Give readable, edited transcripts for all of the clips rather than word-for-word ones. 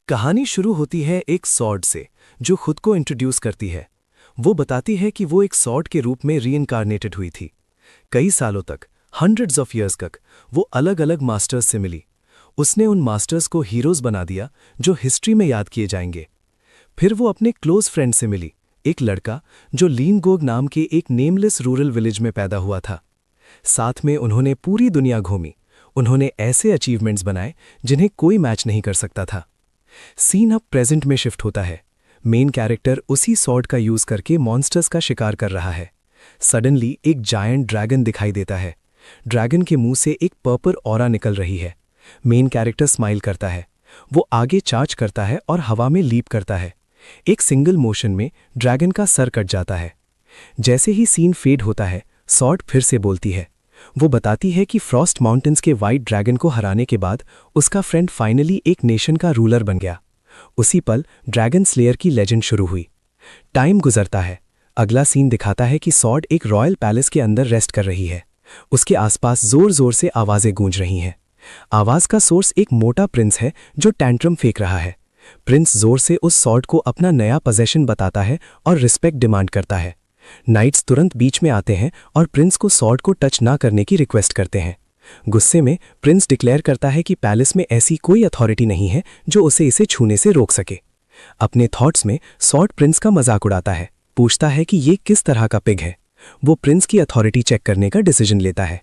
कहानी शुरू होती है एक सॉर्ड से जो खुद को इंट्रोड्यूस करती है। वो बताती है कि वो एक सॉर्ड के रूप में रीइंकार्नेटेड हुई थी। कई सालों तक, हंड्रेड्स ऑफ ईयर्स तक, वो अलग अलग मास्टर्स से मिली। उसने उन मास्टर्स को हीरोज बना दिया जो हिस्ट्री में याद किए जाएंगे। फिर वो अपने क्लोज फ्रेंड से मिली, एक लड़का जो लीनगोग नाम के एक नेमलेस रूरल विलेज में पैदा हुआ था। साथ में उन्होंने पूरी दुनिया घूमी। उन्होंने ऐसे अचीवमेंट्स बनाए जिन्हें कोई मैच नहीं कर सकता था। सीन अब प्रेजेंट में शिफ्ट होता है। मेन कैरेक्टर उसी सॉर्ड का यूज करके मॉन्स्टर्स का शिकार कर रहा है। सडनली एक जायंट ड्रैगन दिखाई देता है। ड्रैगन के मुंह से एक पर्पल ऑरा निकल रही है। मेन कैरेक्टर स्माइल करता है। वो आगे चार्ज करता है और हवा में लीप करता है। एक सिंगल मोशन में ड्रैगन का सर कट जाता है। जैसे ही सीन फेड होता है, सॉर्ड फिर से बोलती है। वो बताती है कि फ्रॉस्ट माउंटेन्स के वाइट ड्रैगन को हराने के बाद उसका फ्रेंड फाइनली एक नेशन का रूलर बन गया। उसी पल ड्रैगन स्लेयर की लेजेंड शुरू हुई। टाइम गुजरता है। अगला सीन दिखाता है कि सॉर्ड एक रॉयल पैलेस के अंदर रेस्ट कर रही है। उसके आसपास जोर जोर से आवाजें गूंज रही हैं। आवाज का सोर्स एक मोटा प्रिंस है जो टैंट्रम फेंक रहा है। प्रिंस जोर से उस सॉर्ड को अपना नया पोजेशन बताता है और रिस्पेक्ट डिमांड करता है। नाइट्स तुरंत बीच में आते हैं और प्रिंस को सॉर्ड को टच ना करने की रिक्वेस्ट करते हैं। गुस्से में प्रिंस डिक्लेयर करता है कि पैलेस में ऐसी कोई अथॉरिटी नहीं है जो उसे इसे छूने से रोक सके। अपने थॉट्स में सॉर्ड प्रिंस का मजाक उड़ाता है, पूछता है कि ये किस तरह का पिग है। वो प्रिंस की अथॉरिटी चेक करने का डिसीजन लेता है।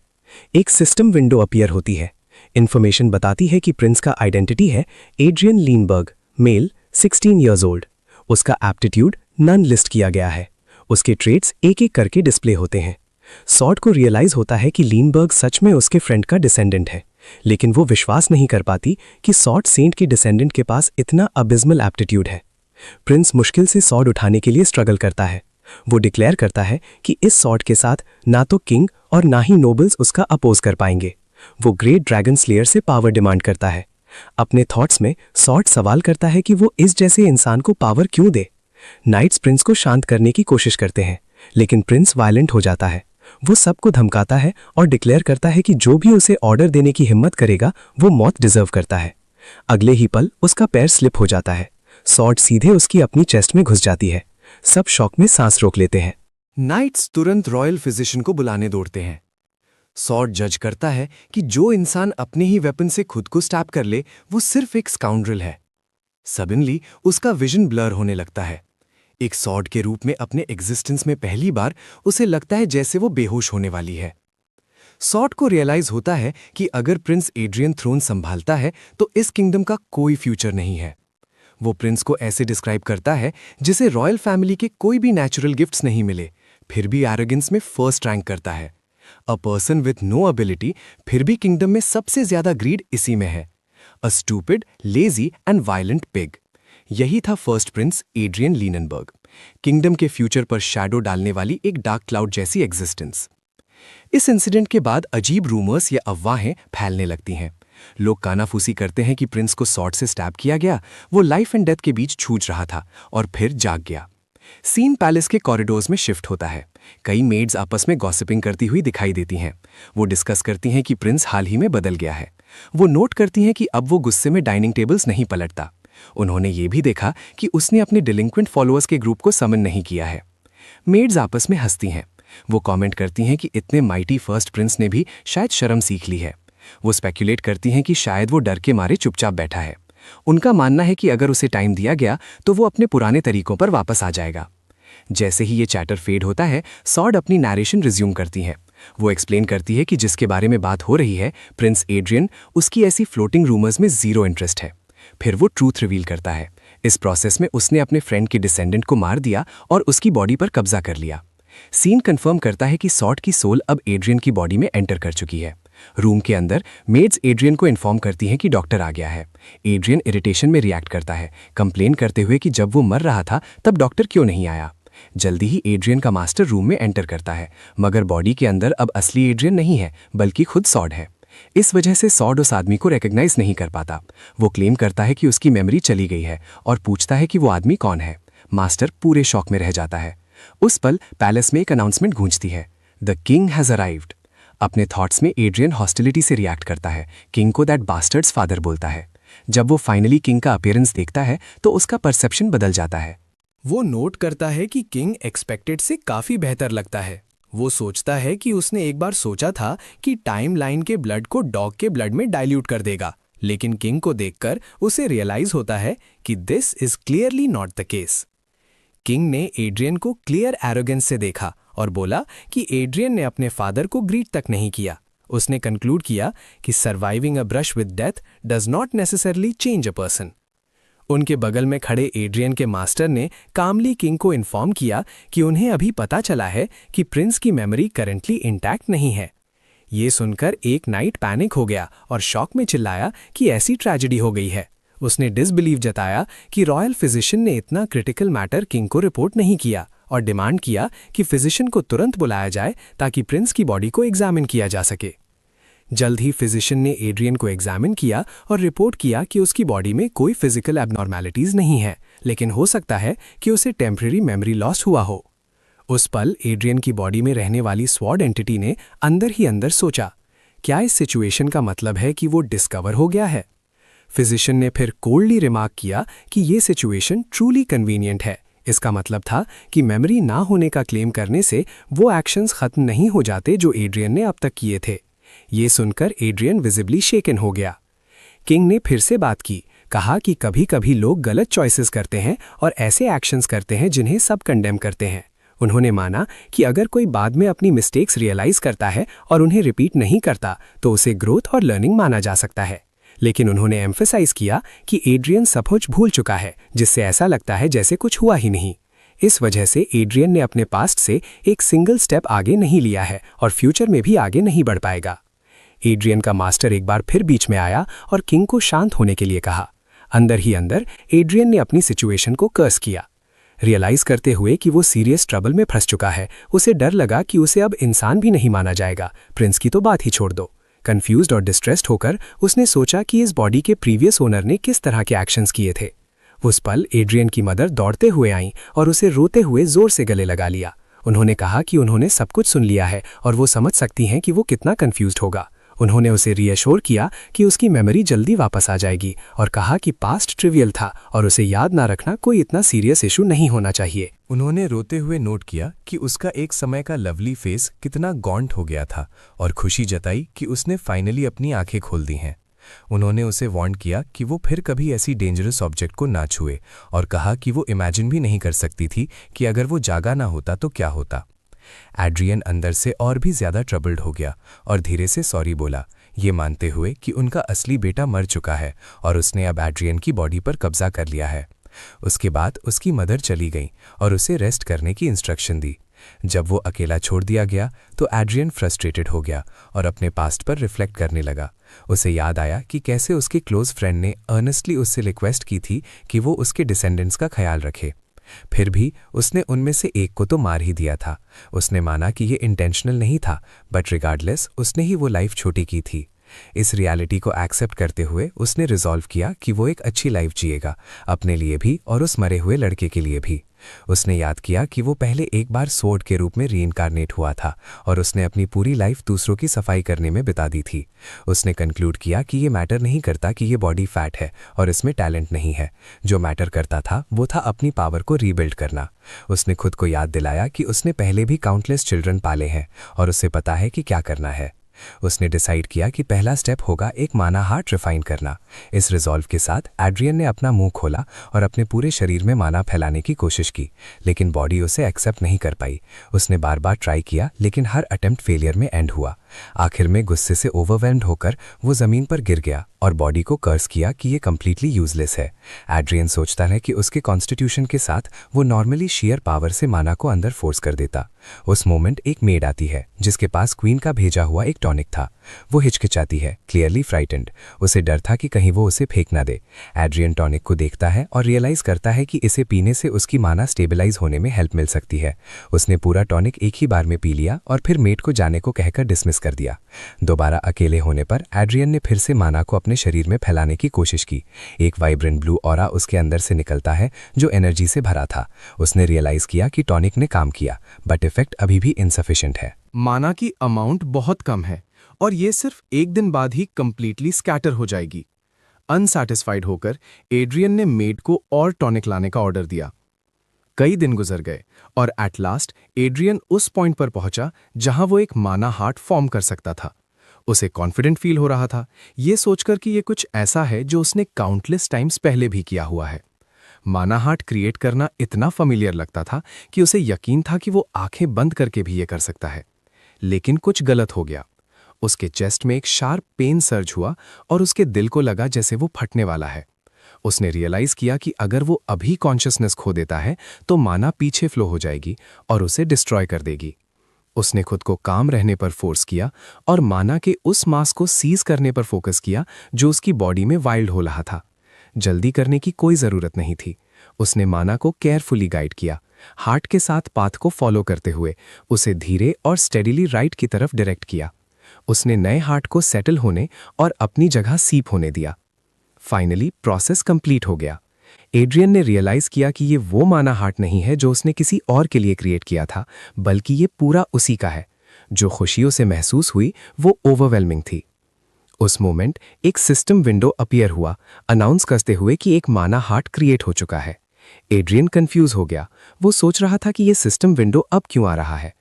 एक सिस्टम विंडो अपीयर होती है। इन्फॉर्मेशन बताती है कि प्रिंस का आइडेंटिटी है एड्रियन लीनबर्ग, मेल, 16 ईयर्स ओल्ड। उसका एप्टीट्यूड नन लिस्ट किया गया है। उसके ट्रेट्स एक एक करके डिस्प्ले होते हैं। सॉर्ड को रियलाइज होता है कि लीनबर्ग सच में उसके फ्रेंड का डिसेंडेंट है, लेकिन वो विश्वास नहीं कर पाती कि सॉर्ड सेंट के डिसेंडेंट के पास इतना अबिस्मल एप्टीट्यूड है। प्रिंस मुश्किल से सॉर्ड उठाने के लिए स्ट्रगल करता है। वो डिक्लेयर करता है कि इस सॉर्ड के साथ ना तो किंग और ना ही नोबल्स उसका अपोज कर पाएंगे। वो ग्रेट ड्रैगन स्लेयर से पावर डिमांड करता है। अपने थॉट्स में सॉर्ड सवाल करता है कि वो इस जैसे इंसान को पावर क्यों दे। नाइट्स प्रिंस को शांत करने की कोशिश करते हैं, लेकिन प्रिंस वायलेंट हो जाता है। वो सबको धमकाता है और डिक्लेयर करता है कि जो भी उसे ऑर्डर देने की हिम्मत करेगा वो मौत डिजर्व करता है। अगले ही पल उसका पैर स्लिप हो जाता है। सॉर्ड सीधे उसकी अपनी चेस्ट में घुस जाती है। सब शॉक में सांस रोक लेते हैं। नाइट्स तुरंत रॉयल फिजिशियन को बुलाने दौड़ते हैं। सॉर्ड जज करता है कि जो इंसान अपने ही वेपन से खुद को स्टैब कर ले वो सिर्फ एक स्काउंड्रल है। सडनली उसका विजन ब्लर होने लगता है। एक सॉर्ड के रूप में अपने एग्जिस्टेंस में पहली बार उसे लगता है जैसे वो बेहोश होने वाली है। सॉर्ड को रियलाइज होता है कि अगर प्रिंस एड्रियन थ्रोन संभालता है तो इस किंगडम का कोई फ्यूचर नहीं है। वो प्रिंस को ऐसे डिस्क्राइब करता है जिसे रॉयल फैमिली के कोई भी नेचुरल गिफ्ट्स नहीं मिले, फिर भी एरोगेंस में फर्स्ट रैंक करता है। A person with no ability, फिर भी किंगडम में सबसे ज्यादा ग्रीड इसी में है। A stupid, lazy and violent pig. यही था फर्स्ट प्रिंस एड्रियन लीननबर्ग, किंगडम के फ्यूचर पर शैडो डालने वाली एक डार्क क्लाउड जैसी एग्जिस्टेंस। इस इंसिडेंट के बाद अजीब रूमर्स या अफवाहें फैलने लगती हैं। लोग कानाफूसी करते हैं कि प्रिंस को सॉर्ड से स्टैब किया गया, वो लाइफ एंड डेथ के बीच छूट रहा था और फिर जाग गया। सीन पैलेस के कॉरिडोर्स में शिफ्ट होता है। कई मेड्स आपस में गॉसिपिंग करती हुई दिखाई देती हैं। वो डिस्कस करती हैं कि प्रिंस हाल ही में बदल गया है। वो नोट करती हैं कि अब वो गुस्से में डाइनिंग टेबल्स नहीं पलटता। उन्होंने ये भी देखा कि उसने अपने डिलिंक्वेंट फॉलोअर्स के ग्रुप को समन नहीं किया है। मेड्स आपस में हंसती हैं। वो कमेंट करती हैं कि इतने माइटी फर्स्ट प्रिंस ने भी शायद शर्म सीख ली है। वो स्पेक्युलेट करती हैं कि शायद वो डर के मारे चुपचाप बैठा है। उनका मानना है कि अगर उसे टाइम दिया गया तो वो अपने पुराने तरीकों पर वापस आ जाएगा। जैसे ही ये चैटर फेड होता है, सॉर्ड अपनी नैरेशन रिज्यूम करती है। वो एक्सप्लेन करती है कि जिसके बारे में बात हो रही है, प्रिंस एड्रियन, उसकी ऐसी फ्लोटिंग रूमर्स में जीरो इंटरेस्ट है। फिर वो ट्रूथ रिवील करता है। इस प्रोसेस में उसने अपने फ्रेंड के डिसेंडेंट को मार दिया और उसकी बॉडी पर कब्जा कर लिया। सीन कंफर्म करता है कि सॉर्ड की सोल अब एड्रियन की बॉडी में एंटर कर चुकी है। रूम के अंदर मेड्स एड्रियन को इन्फॉर्म करती हैं कि डॉक्टर आ गया है। एड्रियन इरिटेशन में रिएक्ट करता है, कंप्लेन करते हुए कि जब वो मर रहा था तब डॉक्टर क्यों नहीं आया। जल्दी ही एड्रियन का मास्टर रूम में एंटर करता है, मगर बॉडी के अंदर अब असली एड्रियन नहीं है बल्कि खुद सॉर्ड है। इस वजह से सॉर्ड उस आदमी को रिकॉग्नाइज नहीं कर पाता। वो क्लेम करता है कि उसकी मेमोरी चली गई है और पूछता है कि वो आदमी कौन है। मास्टर पूरे शॉक में रह जाता है। उस पल पैलेस में एक अनाउंसमेंट गूंजती है, द किंग हैज अराइव्ड। अपने थॉट्स में एड्रियन हॉस्टिलिटी से रिएक्ट करता है। किंग को दैट बास्टर्ड्स फादर बोलता है। जब वो फाइनली किंग का अपीयरेंस देखता है तो उसका परसेप्शन बदल जाता है। वो नोट करता है कि किंग एक्सपेक्टेड से काफी बेहतर लगता है। वो सोचता है कि उसने एक बार सोचा था कि टाइम लाइन के ब्लड को डॉग के ब्लड में डाइल्यूट कर देगा, लेकिन किंग को देखकर उसे रियलाइज होता है कि this is clearly not the case. King ने एड्रियन को क्लियर एरोगेंस से देखा और बोला कि एड्रियन ने अपने फादर को ग्रीट तक नहीं किया। उसने कंक्लूड किया कि surviving a brush with death does not necessarily change a person. उनके बगल में खड़े एड्रियन के मास्टर ने कामली किंग को इन्फॉर्म किया कि उन्हें अभी पता चला है कि प्रिंस की मेमोरी करंटली इंटैक्ट नहीं है। ये सुनकर एक नाइट पैनिक हो गया और शॉक में चिल्लाया कि ऐसी ट्रेजेडी हो गई है। उसने डिसबिलीव जताया कि रॉयल फिजिशियन ने इतना क्रिटिकल मैटर किंग को रिपोर्ट नहीं किया और डिमांड किया कि फिजिशियन को तुरंत बुलाया जाए ताकि प्रिंस की बॉडी को एग्जामिन किया जा सके। जल्द ही फिजिशियन ने एड्रियन को एग्जामिन किया और रिपोर्ट किया कि उसकी बॉडी में कोई फिजिकल एबनॉर्मैलिटीज नहीं है, लेकिन हो सकता है कि उसे टेम्परेरी मेमोरी लॉस हुआ हो। उस पल एड्रियन की बॉडी में रहने वाली स्वॉर्ड एंटिटी ने अंदर ही अंदर सोचा, क्या इस सिचुएशन का मतलब है कि वो डिस्कवर हो गया है? फिजिशियन ने फिर कोल्डली रिमार्क किया कि ये सिचुएशन ट्रूली कन्वीनियंट है। इसका मतलब था कि मेमोरी ना होने का क्लेम करने से वो एक्शंस खत्म नहीं हो जाते जो एड्रियन ने अब तक किए थे। ये सुनकर एड्रियन विजिबली शेकन हो गया। किंग ने फिर से बात की, कहा कि कभी कभी लोग गलत चॉइसेस करते हैं और ऐसे एक्शंस करते हैं जिन्हें सब कंडेम करते हैं। उन्होंने माना कि अगर कोई बाद में अपनी मिस्टेक्स रियलाइज करता है और उन्हें रिपीट नहीं करता तो उसे ग्रोथ और लर्निंग माना जा सकता है। लेकिन उन्होंने एम्फेसाइज किया कि एड्रियन सब कुछ भूल चुका है, जिससे ऐसा लगता है जैसे कुछ हुआ ही नहीं। इस वजह से एड्रियन ने अपने पास्ट से एक सिंगल स्टेप आगे नहीं लिया है और फ्यूचर में भी आगे नहीं बढ़ पाएगा। एड्रियन का मास्टर एक बार फिर बीच में आया और किंग को शांत होने के लिए कहा। अंदर ही अंदर एड्रियन ने अपनी सिचुएशन को कर्स किया। रियलाइज करते हुए कि वो सीरियस ट्रबल में फंस चुका है, उसे डर लगा कि उसे अब इंसान भी नहीं माना जाएगा, प्रिंस की तो बात ही छोड़ दो। कंफ्यूज्ड और डिस्ट्रेस्ड होकर उसने सोचा कि इस बॉडी के प्रीवियस ओनर ने किस तरह के एक्शंस किए थे। उस पल एड्रियन की मदर दौड़ते हुए आईं और उसे रोते हुए जोर से गले लगा लिया। उन्होंने कहा कि उन्होंने सब कुछ सुन लिया है और वो समझ सकती हैं कि वो कितना कंफ्यूज्ड होगा। उन्होंने उसे रीअश्योर किया कि उसकी मेमोरी जल्दी वापस आ जाएगी और कहा कि पास्ट ट्रिवियल था और उसे याद ना रखना कोई इतना सीरियस इशू नहीं होना चाहिए। उन्होंने रोते हुए नोट किया कि उसका एक समय का लवली फेस कितना गॉन्ट हो गया था और खुशी जताई कि उसने फाइनली अपनी आंखें खोल दी हैं। उन्होंने उसे वार्न किया कि वो फिर कभी ऐसी डेंजरस ऑब्जेक्ट को ना छुए और कहा कि वो इमेजिन भी नहीं कर सकती थी कि अगर वो जागा ना होता तो क्या होता। एड्रियन अंदर से और भी ज्यादा ट्रबल्ड हो गया और धीरे से सॉरी बोला, ये मानते हुए कि उनका असली बेटा मर चुका है और उसने अब एड्रियन की बॉडी पर कब्जा कर लिया है। उसके बाद उसकी मदर चली गई और उसे रेस्ट करने की इंस्ट्रक्शन दी। जब वो अकेला छोड़ दिया गया तो एड्रियन फ्रस्ट्रेटेड हो गया और अपने पास्ट पर रिफ्लेक्ट करने लगा। उसे याद आया कि कैसे उसके क्लोज फ्रेंड ने अर्नेस्टली उससे रिक्वेस्ट की थी कि वो उसके डिसेंडेंट्स का ख्याल रखे। फिर भी उसने उनमें से एक को तो मार ही दिया था। उसने माना कि ये इंटेंशनल नहीं था, बट रिगार्डलेस उसने ही वो लाइफ छोटी की थी। इस रियलिटी को एक्सेप्ट करते हुए उसने रिजॉल्व किया कि वो एक अच्छी लाइफ जिएगा, अपने लिए भी और उस मरे हुए लड़के के लिए भी। उसने याद किया कि वो पहले एक बार सोर्ड के रूप में रीइंकारनेट हुआ था और उसने अपनी पूरी लाइफ दूसरों की सफाई करने में बिता दी थी। उसने कंक्लूड किया कि ये मैटर नहीं करता कि ये बॉडी फैट है और इसमें टैलेंट नहीं है। जो मैटर करता था वो था अपनी पावर को रीबिल्ड करना। उसने खुद को याद दिलाया कि उसने पहले भी काउंटलेस चिल्ड्रन पाले हैं और उसे पता है कि क्या करना है। उसने डिसाइड किया कि पहला स्टेप होगा एक माना हार्ट रिफाइन करना। इस रिजॉल्व के साथ एड्रियन ने अपना मुंह खोला और अपने पूरे शरीर में माना फैलाने की कोशिश की, लेकिन बॉडी उसे एक्सेप्ट नहीं कर पाई। उसने बार बार ट्राई किया, लेकिन हर अटेम्प्ट फेलियर में एंड हुआ। आखिर में गुस्से से ओवरवेल्म्ड होकर वो जमीन पर गिर गया और बॉडी को कर्स किया कि ये कंप्लीटली यूजलेस है। एड्रियन सोचता है कि उसके कॉन्स्टिट्यूशन के साथ वो नॉर्मली शेयर पावर से माना को अंदर फोर्स कर देता। उस मोमेंट एक मेड आती है जिसके पास क्वीन का भेजा हुआ एक टॉनिक था। वो हिचकिचाती है, क्लियरली फ्राइटेंड। उसे डर था कि कहीं वो उसे फेंक ना दे। एड्रियन टॉनिक को देखता है और रियलाइज करता है कि इसे पीने से उसकी माना स्टेबलाइज होने में हेल्प मिल सकती है। उसने पूरा टॉनिक एक ही बार में पी लिया और फिर मेड को जाने को कहकर डिसमिस कर दिया। दोबारा अकेले होने पर एड्रियन ने फिर से माना को अपने शरीर में फैलाने की कोशिश की। एक वाइब्रेंट ब्लू ऑरा उसके अंदर से निकलता है जो एनर्जी से भरा था। उसने रियलाइज किया कि टॉनिक ने काम किया, बट इफेक्ट अभी भी इनसफिशिएंट है। माना की अमाउंट बहुत कम है और ये सिर्फ एक दिन बाद ही कंप्लीटली स्कैटर हो जाएगी। अनसैटिस्फाइड होकर एड्रियन ने मेड को और टॉनिक लाने का ऑर्डर दिया। कई दिन गुजर गए और एट लास्ट एड्रियन उस पॉइंट पर पहुंचा जहां वो एक माना हार्ट फॉर्म कर सकता था। उसे कॉन्फिडेंट फील हो रहा था, ये सोचकर कि ये कुछ ऐसा है जो उसने काउंटलेस टाइम्स पहले भी किया हुआ है। माना हार्ट क्रिएट करना इतना फैमिलियर लगता था कि उसे यकीन था कि वो आंखें बंद करके भी ये कर सकता है। लेकिन कुछ गलत हो गया। उसके चेस्ट में एक शार्प पेन सर्ज हुआ और उसके दिल को लगा जैसे वो फटने वाला है। उसने रियलाइज किया कि अगर वो अभी कॉन्शियसनेस खो देता है तो माना पीछे फ्लो हो जाएगी और उसे डिस्ट्रॉय कर देगी। उसने खुद को काम रहने पर फोर्स किया और माना के उस मास को सीज करने पर फोकस किया जो उसकी बॉडी में वाइल्ड हो रहा था। जल्दी करने की कोई जरूरत नहीं थी। उसने माना को केयरफुली गाइड किया, हार्ट के साथ पाथ को फॉलो करते हुए उसे धीरे और स्टेडिली राइट की तरफ डायरेक्ट किया। उसने नए हार्ट को सेटल होने और अपनी जगह सीप होने दिया। फाइनली प्रोसेस कंप्लीट हो गया। एड्रियन ने रियलाइज किया कि ये वो माना हार्ट नहीं है जो उसने किसी और के लिए क्रिएट किया था, बल्कि ये पूरा उसी का है। जो खुशियों से महसूस हुई वो ओवरवेलमिंग थी। उस मोमेंट एक सिस्टम विंडो अपीयर हुआ, अनाउंस करते हुए कि एक माना हार्ट क्रिएट हो चुका है। एड्रियन कंफ्यूज हो गया। वो सोच रहा था कि ये सिस्टम विंडो अब क्यों आ रहा है।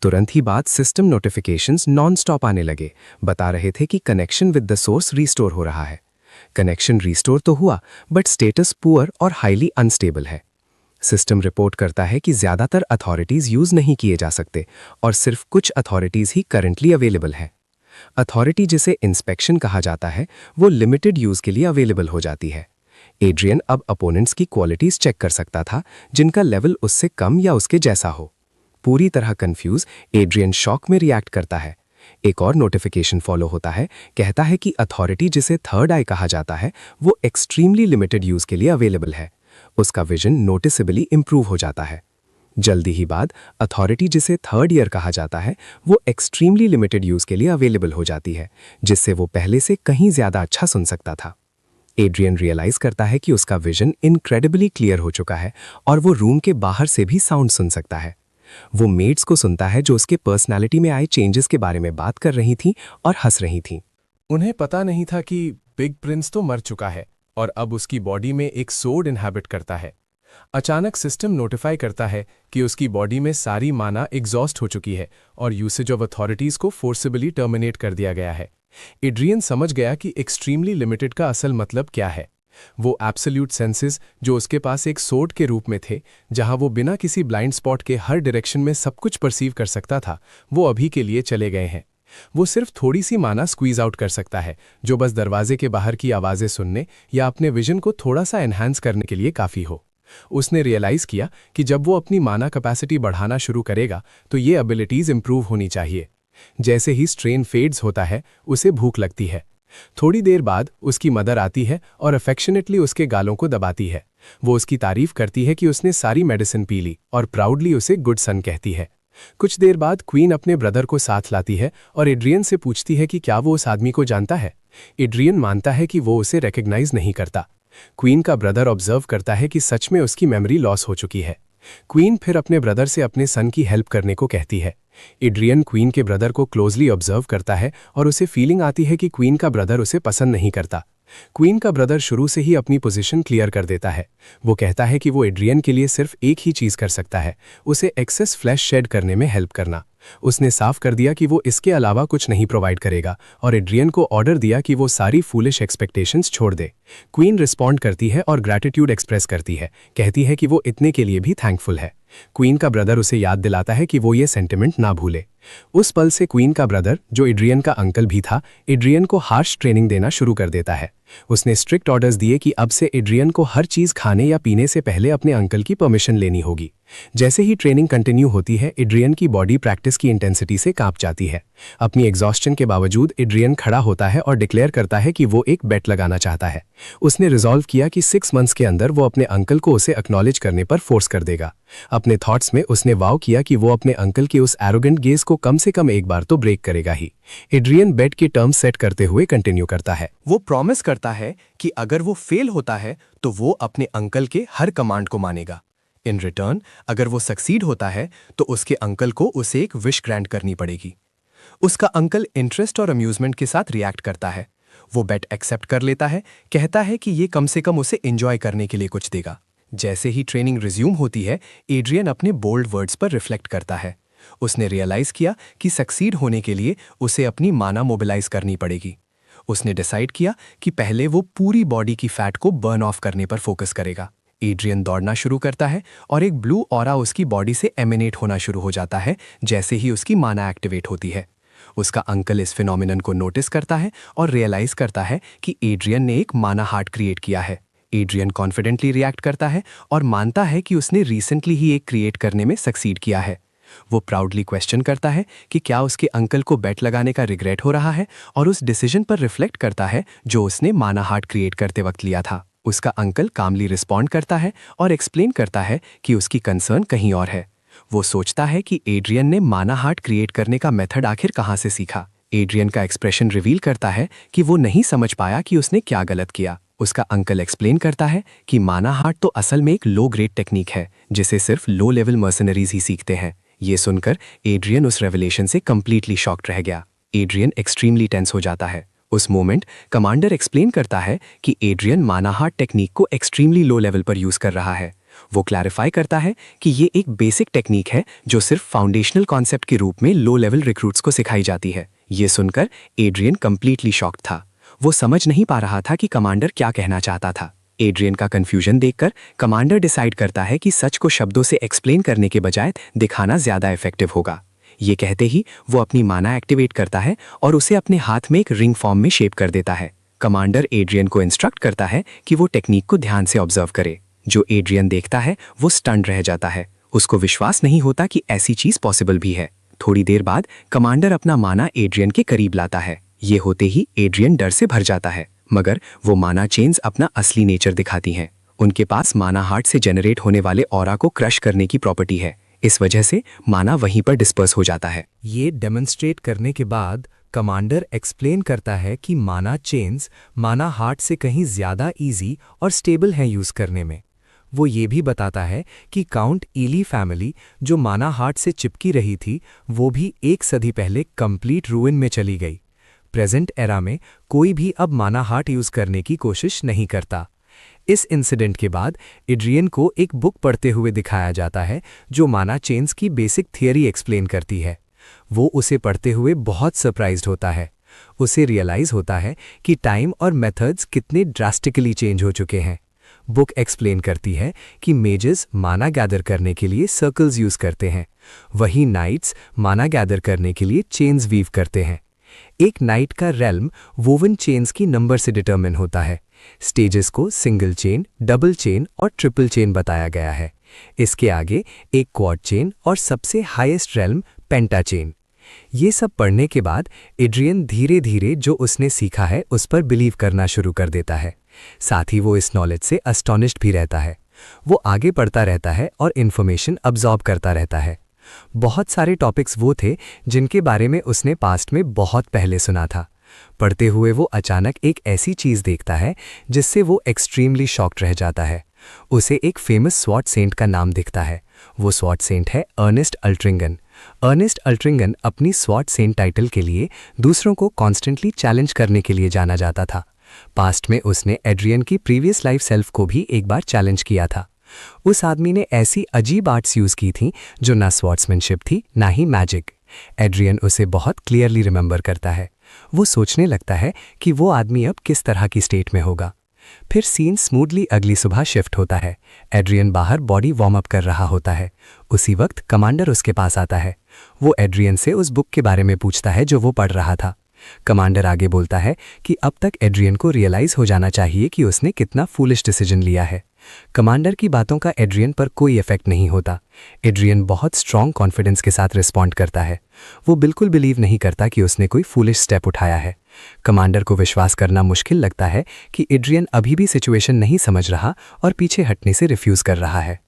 तुरंत ही बाद सिस्टम नोटिफिकेशंस नॉन स्टॉप आने लगे, बता रहे थे कि connection with the source restore हो रहा है। कनेक्शन रिस्टोर तो हुआ, बट स्टेटस पुअर और हाईली अनस्टेबल है। सिस्टम रिपोर्ट करता है कि ज्यादातर अथॉरिटीज यूज नहीं किए जा सकते और सिर्फ कुछ अथॉरिटीज ही करंटली अवेलेबल है। अथॉरिटी जिसे इंस्पेक्शन कहा जाता है वो लिमिटेड यूज के लिए अवेलेबल हो जाती है। एड्रियन अब अपोनेंट्स की क्वालिटीज चेक कर सकता था जिनका लेवल उससे कम या उसके जैसा हो। पूरी तरह कंफ्यूज एड्रियन शॉक में रिएक्ट करता है। एक और नोटिफिकेशन फॉलो होता है, कहता है कि अथॉरिटी जिसे थर्ड आई कहा जाता है वो एक्सट्रीमली लिमिटेड यूज के लिए अवेलेबल है। उसका विजन नोटिसेबली इंप्रूव हो जाता है। जल्दी ही बाद अथॉरिटी जिसे थर्ड ईयर कहा जाता है वो एक्सट्रीमली लिमिटेड यूज के लिए अवेलेबल हो जाती है, जिससे वो पहले से कहीं ज्यादा अच्छा सुन सकता था। एड्रियन रियलाइज करता है कि उसका विजन इनक्रेडिबली क्लियर हो चुका है और वो रूम के बाहर से भी साउंड सुन सकता है। वो मेड्स को सुनता है जो उसके पर्सनालिटी में आए चेंजेस के बारे में बात कर रही थीं और हंस रही थीं। उन्हें पता नहीं था कि बिग प्रिंस तो मर चुका है और अब उसकी बॉडी में एक सोड इनहैबिट करता है। अचानक सिस्टम नोटिफाई करता है कि उसकी बॉडी में सारी माना एग्जॉस्ट हो चुकी है और यूसेज ऑफ अथॉरिटीज को फोर्सिबली टर्मिनेट कर दिया गया है। एड्रियन समझ गया कि एक्सट्रीमली लिमिटेड का असल मतलब क्या है। वो एब्सोल्यूट सेंसेस जो उसके पास एक सोर्ड के रूप में थे, जहां वो बिना किसी ब्लाइंड स्पॉट के हर डायरेक्शन में सब कुछ परसीव कर सकता था, वो अभी के लिए चले गए हैं। वो सिर्फ थोड़ी सी माना स्क्वीज आउट कर सकता है, जो बस दरवाजे के बाहर की आवाजें सुनने या अपने विजन को थोड़ा सा एनहांस करने के लिए काफी हो। उसने रियलाइज किया कि जब वो अपनी माना कैपेसिटी बढ़ाना शुरू करेगा तो ये एबिलिटीज इंप्रूव होनी चाहिए। जैसे ही स्ट्रेन फेड्स होता है उसे भूख लगती है। थोड़ी देर बाद उसकी मदर आती है और अफेक्शनेटली उसके गालों को दबाती है। वो उसकी तारीफ करती है कि उसने सारी मेडिसिन पी ली और प्राउडली उसे गुड सन कहती है। कुछ देर बाद क्वीन अपने ब्रदर को साथ लाती है और एड्रियन से पूछती है कि क्या वो उस आदमी को जानता है। एड्रियन मानता है कि वो उसे रिकॉग्नाइज नहीं करता। क्वीन का ब्रदर ऑब्जर्व करता है कि सच में उसकी मेमोरी लॉस हो चुकी है। क्वीन फिर अपने ब्रदर से अपने सन की हेल्प करने को कहती है। एड्रियन क्वीन के ब्रदर को क्लोजली ऑब्जर्व करता है और उसे फीलिंग आती है कि क्वीन का ब्रदर उसे पसंद नहीं करता। क्वीन का ब्रदर शुरू से ही अपनी पोजीशन क्लियर कर देता है। वो कहता है कि वो एड्रियन के लिए सिर्फ एक ही चीज कर सकता है, उसे एक्सेस फ्लैश शेड करने में हेल्प करना। उसने साफ कर दिया कि वो इसके अलावा कुछ नहीं प्रोवाइड करेगा और एड्रियन को ऑर्डर दिया कि वो सारी फूलिश एक्सपेक्टेशंस छोड़ दे। क्वीन रिस्पॉन्ड करती है और ग्रैटिट्यूड एक्सप्रेस करती है, कहती है कि वो इतने के लिए भी थैंकफुल है। क्वीन का ब्रदर उसे याद दिलाता है कि वो ये सेंटिमेंट ना भूले। उस पल से क्वीन का ब्रदर, जो एड्रियन का अंकल भी था, एड्रियन को हार्श ट्रेनिंग देना शुरू कर देता है। उसने स्ट्रिक्ट ऑर्डर्स दिए कि अब से एड्रियन को हर चीज खाने या पीने से पहले अपने अंकल की परमिशन लेनी होगी। जैसे ही ट्रेनिंग कंटिन्यू होती है, एड्रियन की बॉडी प्रैक्टिस की इंटेंसिटी से कांप जाती है। अपनी एग्जॉस्शन के बावजूद एड्रियन खड़ा होता है और डिक्लेयर करता है कि वो एक बेट लगाना चाहता है। उसने रिजॉल्व किया कि 6 मंथ्स के अंदर वो अपने अंकल को उसे एक्नॉलेज करने पर फोर्स कर देगा। अपने थॉट्स में उसने वाव किया कि वो अपने अंकल के उस एरोगेंट गेज को कम से कम एक बार तो ब्रेक करेगा ही। एड्रियन बेट के टर्म्स सेट करते हुए कंटिन्यू करता है। वो प्रॉमिस करता है कि अगर वो फेल होता है तो वो अपने अंकल के हर कमांड को मानेगा। इन रिटर्न अगर वो सक्सीड होता है तो उसके अंकल को उसे एक विश ग्रांट करनी पड़ेगी। उसका अंकल इंटरेस्ट और अम्यूजमेंट के साथ रिएक्ट करता है। वो बेट एक्सेप्ट कर लेता है, कहता है कि ये कम से कम उसे एंजॉय करने के लिए कुछ देगा। जैसे ही ट्रेनिंग रिज्यूम होती है, एड्रियन अपने बोल्ड वर्ड्स पर रिफ्लेक्ट करता है। उसने रियलाइज किया कि सक्सीड होने के लिए उसे अपनी माना मोबिलाइज करनी पड़ेगी। उसने डिसाइड किया कि पहले वो पूरी बॉडी की फैट को बर्न ऑफ करने पर फोकस करेगा। एड्रियन दौड़ना शुरू करता है और एक ब्लू ऑरा उसकी बॉडी से एमिनेट होना शुरू हो जाता है जैसे ही उसकी माना एक्टिवेट होती है। उसका अंकल इस फिनोमिनन को नोटिस करता है और रियलाइज करता है कि एड्रियन ने एक माना हार्ट क्रिएट किया है। एड्रियन कॉन्फिडेंटली रिएक्ट करता है और मानता है कि उसने रिसेंटली ही एक क्रिएट करने में सक्सीड किया है। वो प्राउडली क्वेश्चन करता है कि क्या उसके अंकल को बेट लगाने का रिग्रेट हो रहा है और उस डिसीजन पर रिफ्लेक्ट करता है जो उसने माना हार्ट क्रिएट करते वक्त लिया था। उसका अंकल कामली रिस्पॉन्ड करता है और एक्सप्लेन करता है कि उसकी कंसर्न कहीं और है। वो सोचता है कि एड्रियन ने माना हार्ट क्रिएट करने का मेथड आखिर कहाँ से सीखा। एड्रियन का एक्सप्रेशन रिवील करता है कि वो नहीं समझ पाया कि उसने क्या गलत किया। उसका अंकल एक्सप्लेन करता है कि माना हार्ट तो असल में एक लो ग्रेड टेक्निक है जिसे सिर्फ लो लेवल मर्सनरीज ही सीखते हैं। ये सुनकर एड्रियन उस रेवलेशन से कंप्लीटली शॉक्ड रह गया। एड्रियन एक्सट्रीमली टेंस हो जाता है। उस मोमेंट कमांडर एक्सप्लेन करता है कि एड्रियन माना हार्ट टेक्निक को एक्सट्रीमली लो लेवल पर यूज कर रहा है। वो क्लैरिफाई करता है कि ये एक बेसिक टेक्निक है जो सिर्फ फाउंडेशनल कॉन्सेप्ट के रूप में लो लेवल रिक्रूट्स को सिखाई जाती है। ये सुनकर एड्रियन कंप्लीटली शॉक्ड था। वो समझ नहीं पा रहा था कि कमांडर क्या कहना चाहता था। एड्रियन का कंफ्यूजन देखकर कमांडर डिसाइड करता है कि सच को शब्दों से एक्सप्लेन करने के बजाय दिखाना ज्यादा इफेक्टिव होगा। ये कहते ही वो अपनी माना एक्टिवेट करता है और उसे अपने हाथ में एक रिंग फॉर्म में शेप कर देता है। कमांडर एड्रियन को इंस्ट्रक्ट करता है कि वो टेक्निक को ध्यान से ऑब्जर्व करे। जो एड्रियन देखता है वो स्टन्ड रह जाता है। उसको विश्वास नहीं होता कि ऐसी चीज पॉसिबल भी है। थोड़ी देर बाद कमांडर अपना माना एड्रियन के करीब लाता है। ये होते ही एड्रियन डर से भर जाता है, मगर वो माना चेन्स अपना असली नेचर दिखाती हैं। उनके पास माना हार्ट से जनरेट होने वाले ऑरा को क्रश करने की प्रॉपर्टी है। इस वजह से माना वहीं पर डिस्पर्स हो जाता है। ये डेमोन्स्ट्रेट करने के बाद कमांडर एक्सप्लेन करता है कि माना चेन्स माना हार्ट से कहीं ज्यादा इजी और स्टेबल हैं यूज करने में। वो ये भी बताता है कि काउंट ईली फैमिली जो माना हार्ट से चिपकी रही थी वो भी एक सदी पहले कंप्लीट रूइन में चली गई। प्रेजेंट एरा में कोई भी अब माना हार्ट यूज करने की कोशिश नहीं करता। इस इंसिडेंट के बाद एड्रियन को एक बुक पढ़ते हुए दिखाया जाता है जो माना चेन्स की बेसिक थियरी एक्सप्लेन करती है। वो उसे पढ़ते हुए बहुत सरप्राइज्ड होता है। उसे रियलाइज होता है कि टाइम और मेथड्स कितने ड्रास्टिकली चेंज हो चुके हैं। बुक एक्सप्लेन करती है कि मेजेस माना गैदर करने के लिए सर्कल्स यूज करते हैं, वहीं नाइट्स माना गैदर करने के लिए चेन्स वीव करते हैं। एक नाइट का रेल्म वोवन चेन्स की नंबर से डिटरमिन होता है। स्टेजेस को सिंगल चेन, डबल चेन और ट्रिपल चेन बताया गया है। इसके आगे एक क्वाड चेन और सबसे हाईएस्ट रेल्म पेंटा चेन। ये सब पढ़ने के बाद एड्रियन धीरे धीरे जो उसने सीखा है उस पर बिलीव करना शुरू कर देता है। साथ ही वो इस नॉलेज से अस्टॉनिश्ड भी रहता है। वो आगे पढ़ता रहता है और इन्फॉर्मेशन अब्जॉर्ब करता रहता है। बहुत सारे टॉपिक्स वो थे जिनके बारे में उसने पास्ट में बहुत पहले सुना था। पढ़ते हुए वो अचानक एक ऐसी चीज देखता है जिससे वो एक्सट्रीमली शॉक्ड रह जाता है। उसे एक फेमस स्वॉट सेंट का नाम दिखता है। वो स्वॉट सेंट है अर्नेस्ट अल्ट्रिंगन। अर्नेस्ट अल्ट्रिंगन अपनी स्वॉट सेंट टाइटल के लिए दूसरों को कॉन्स्टेंटली चैलेंज करने के लिए जाना जाता था। पास्ट में उसने एड्रियन की प्रीवियस लाइफ सेल्फ को भी एक बार चैलेंज किया था। उस आदमी ने ऐसी अजीब आर्ट्स यूज की थी जो ना स्वॉर्ड्समैनशिप थी ना ही मैजिक। एड्रियन उसे बहुत क्लियरली रिमेंबर करता है। वो सोचने लगता है कि वो आदमी अब किस तरह की स्टेट में होगा। फिर सीन स्मूथली अगली सुबह शिफ्ट होता है। एड्रियन बाहर बॉडी वार्म अप कर रहा होता है। उसी वक्त कमांडर उसके पास आता है। वो एड्रियन से उस बुक के बारे में पूछता है जो वो पढ़ रहा था। कमांडर आगे बोलता है कि अब तक एड्रियन को रियलाइज हो जाना चाहिए कि उसने कितना फूलिश डिसीजन लिया है। कमांडर की बातों का एड्रियन पर कोई इफेक्ट नहीं होता। एड्रियन बहुत स्ट्रॉन्ग कॉन्फिडेंस के साथ रिस्पॉन्ड करता है। वो बिल्कुल बिलीव नहीं करता कि उसने कोई फूलिश स्टेप उठाया है। कमांडर को विश्वास करना मुश्किल लगता है कि एड्रियन अभी भी सिचुएशन नहीं समझ रहा और पीछे हटने से रिफ्यूज कर रहा है।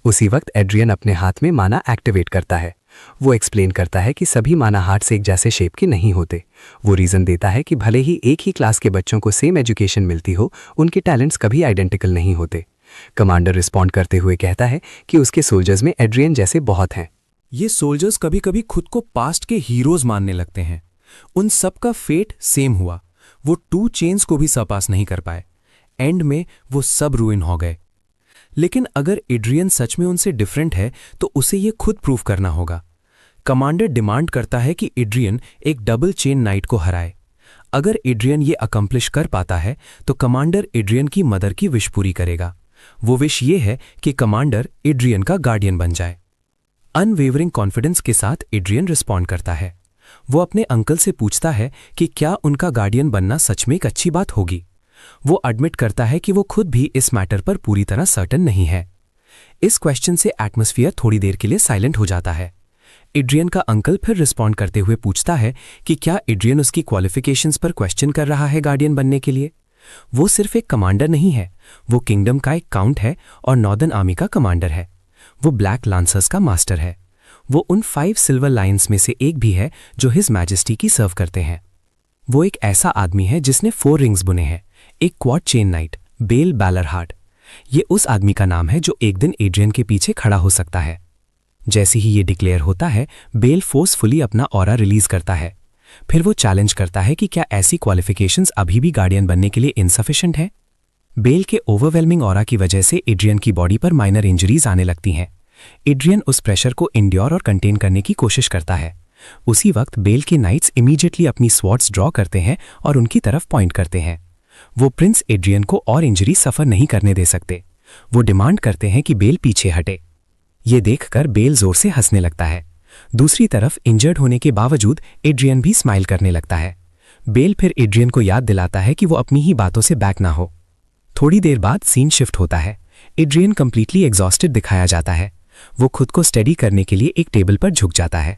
उसी वक्त एड्रियन अपने हाथ में माना एक्टिवेट करता है। वो एक्सप्लेन करता है कि सभी माना हार्ट से एक जैसे शेप के नहीं होते। वो रीजन देता है कि भले ही एक ही क्लास के बच्चों को सेम एजुकेशन मिलती हो, उनके टैलेंट्स कभी आइडेंटिकल नहीं होते। कमांडर रिस्पॉन्ड करते हुए कहता है कि उसके सोल्जर्स में एड्रियन जैसे बहुत हैं। ये सोल्जर्स कभी कभी खुद को पास्ट के हीरोज मानने लगते हैं। उन सब का फेट सेम हुआ। वो 2 चेन्स को भी सरपास नहीं कर पाए। एंड में वो सब रूइन हो गए। लेकिन अगर एड्रियन सच में उनसे डिफरेंट है तो उसे ये खुद प्रूव करना होगा। कमांडर डिमांड करता है कि एड्रियन एक डबल चेन नाइट को हराए। अगर एड्रियन ये अकम्प्लिश कर पाता है तो कमांडर एड्रियन की मदर की विश पूरी करेगा। वो विश ये है कि कमांडर एड्रियन का गार्डियन बन जाए। अनवेवरिंग कॉन्फिडेंस के साथ एड्रियन रिस्पॉन्ड करता है। वो अपने अंकल से पूछता है कि क्या उनका गार्डियन बनना सच में एक अच्छी बात होगी। वो एडमिट करता है कि वो खुद भी इस मैटर पर पूरी तरह सर्टेन नहीं है। इस क्वेश्चन से एटमॉस्फेयर थोड़ी देर के लिए साइलेंट हो जाता है। एड्रियन का अंकल फिर रिस्पॉन्ड करते हुए पूछता है कि क्या एड्रियन उसकी क्वालिफिकेशंस पर क्वेश्चन कर रहा है गार्डियन बनने के लिए। वो सिर्फ एक कमांडर नहीं है, वो किंगडम का एक काउंट है और नॉर्दर्न आर्मी का कमांडर है। वो ब्लैक लांसर्स का मास्टर है। वो उन 5 सिल्वर लाइन्स में से एक भी है जो हिज मैजेस्टी की सर्व करते हैं। वो एक ऐसा आदमी है जिसने 4 रिंग्स बुने हैं, एक क्वाड चेन नाइट, बेल बैलरहार्ट। ये उस आदमी का नाम है जो एक दिन एड्रियन के पीछे खड़ा हो सकता है। जैसे ही ये डिक्लेयर होता है, बेल फोर्सफुली अपना ऑरा रिलीज करता है। फिर वो चैलेंज करता है कि क्या ऐसी क्वालिफिकेशंस अभी भी गार्डियन बनने के लिए इनसफिशिएंट है। बेल के ओवरवेलमिंग ऑरा की वजह से एड्रियन की बॉडी पर माइनर इंजरीज आने लगती हैं। एड्रियन उस प्रेशर को इंड्योर और कंटेन करने की कोशिश करता है। उसी वक्त बेल के नाइट्स इमीडिएटली अपनी स्वॉर्ड्स ड्रॉ करते हैं और उनकी तरफ पॉइंट करते हैं। वो प्रिंस एड्रियन को और इंजरी सफर नहीं करने दे सकते। वो डिमांड करते हैं कि बेल पीछे हटे। ये देखकर बेल जोर से हंसने लगता है। दूसरी तरफ इंजर्ड होने के बावजूद एड्रियन भी स्माइल करने लगता है। बेल फिर एड्रियन को याद दिलाता है कि वो अपनी ही बातों से बैक ना हो। थोड़ी देर बाद सीन शिफ्ट होता है। एड्रियन कंप्लीटली एग्जॉस्टेड दिखाया जाता है। वो खुद को स्टडी करने के लिए एक टेबल पर झुक जाता है।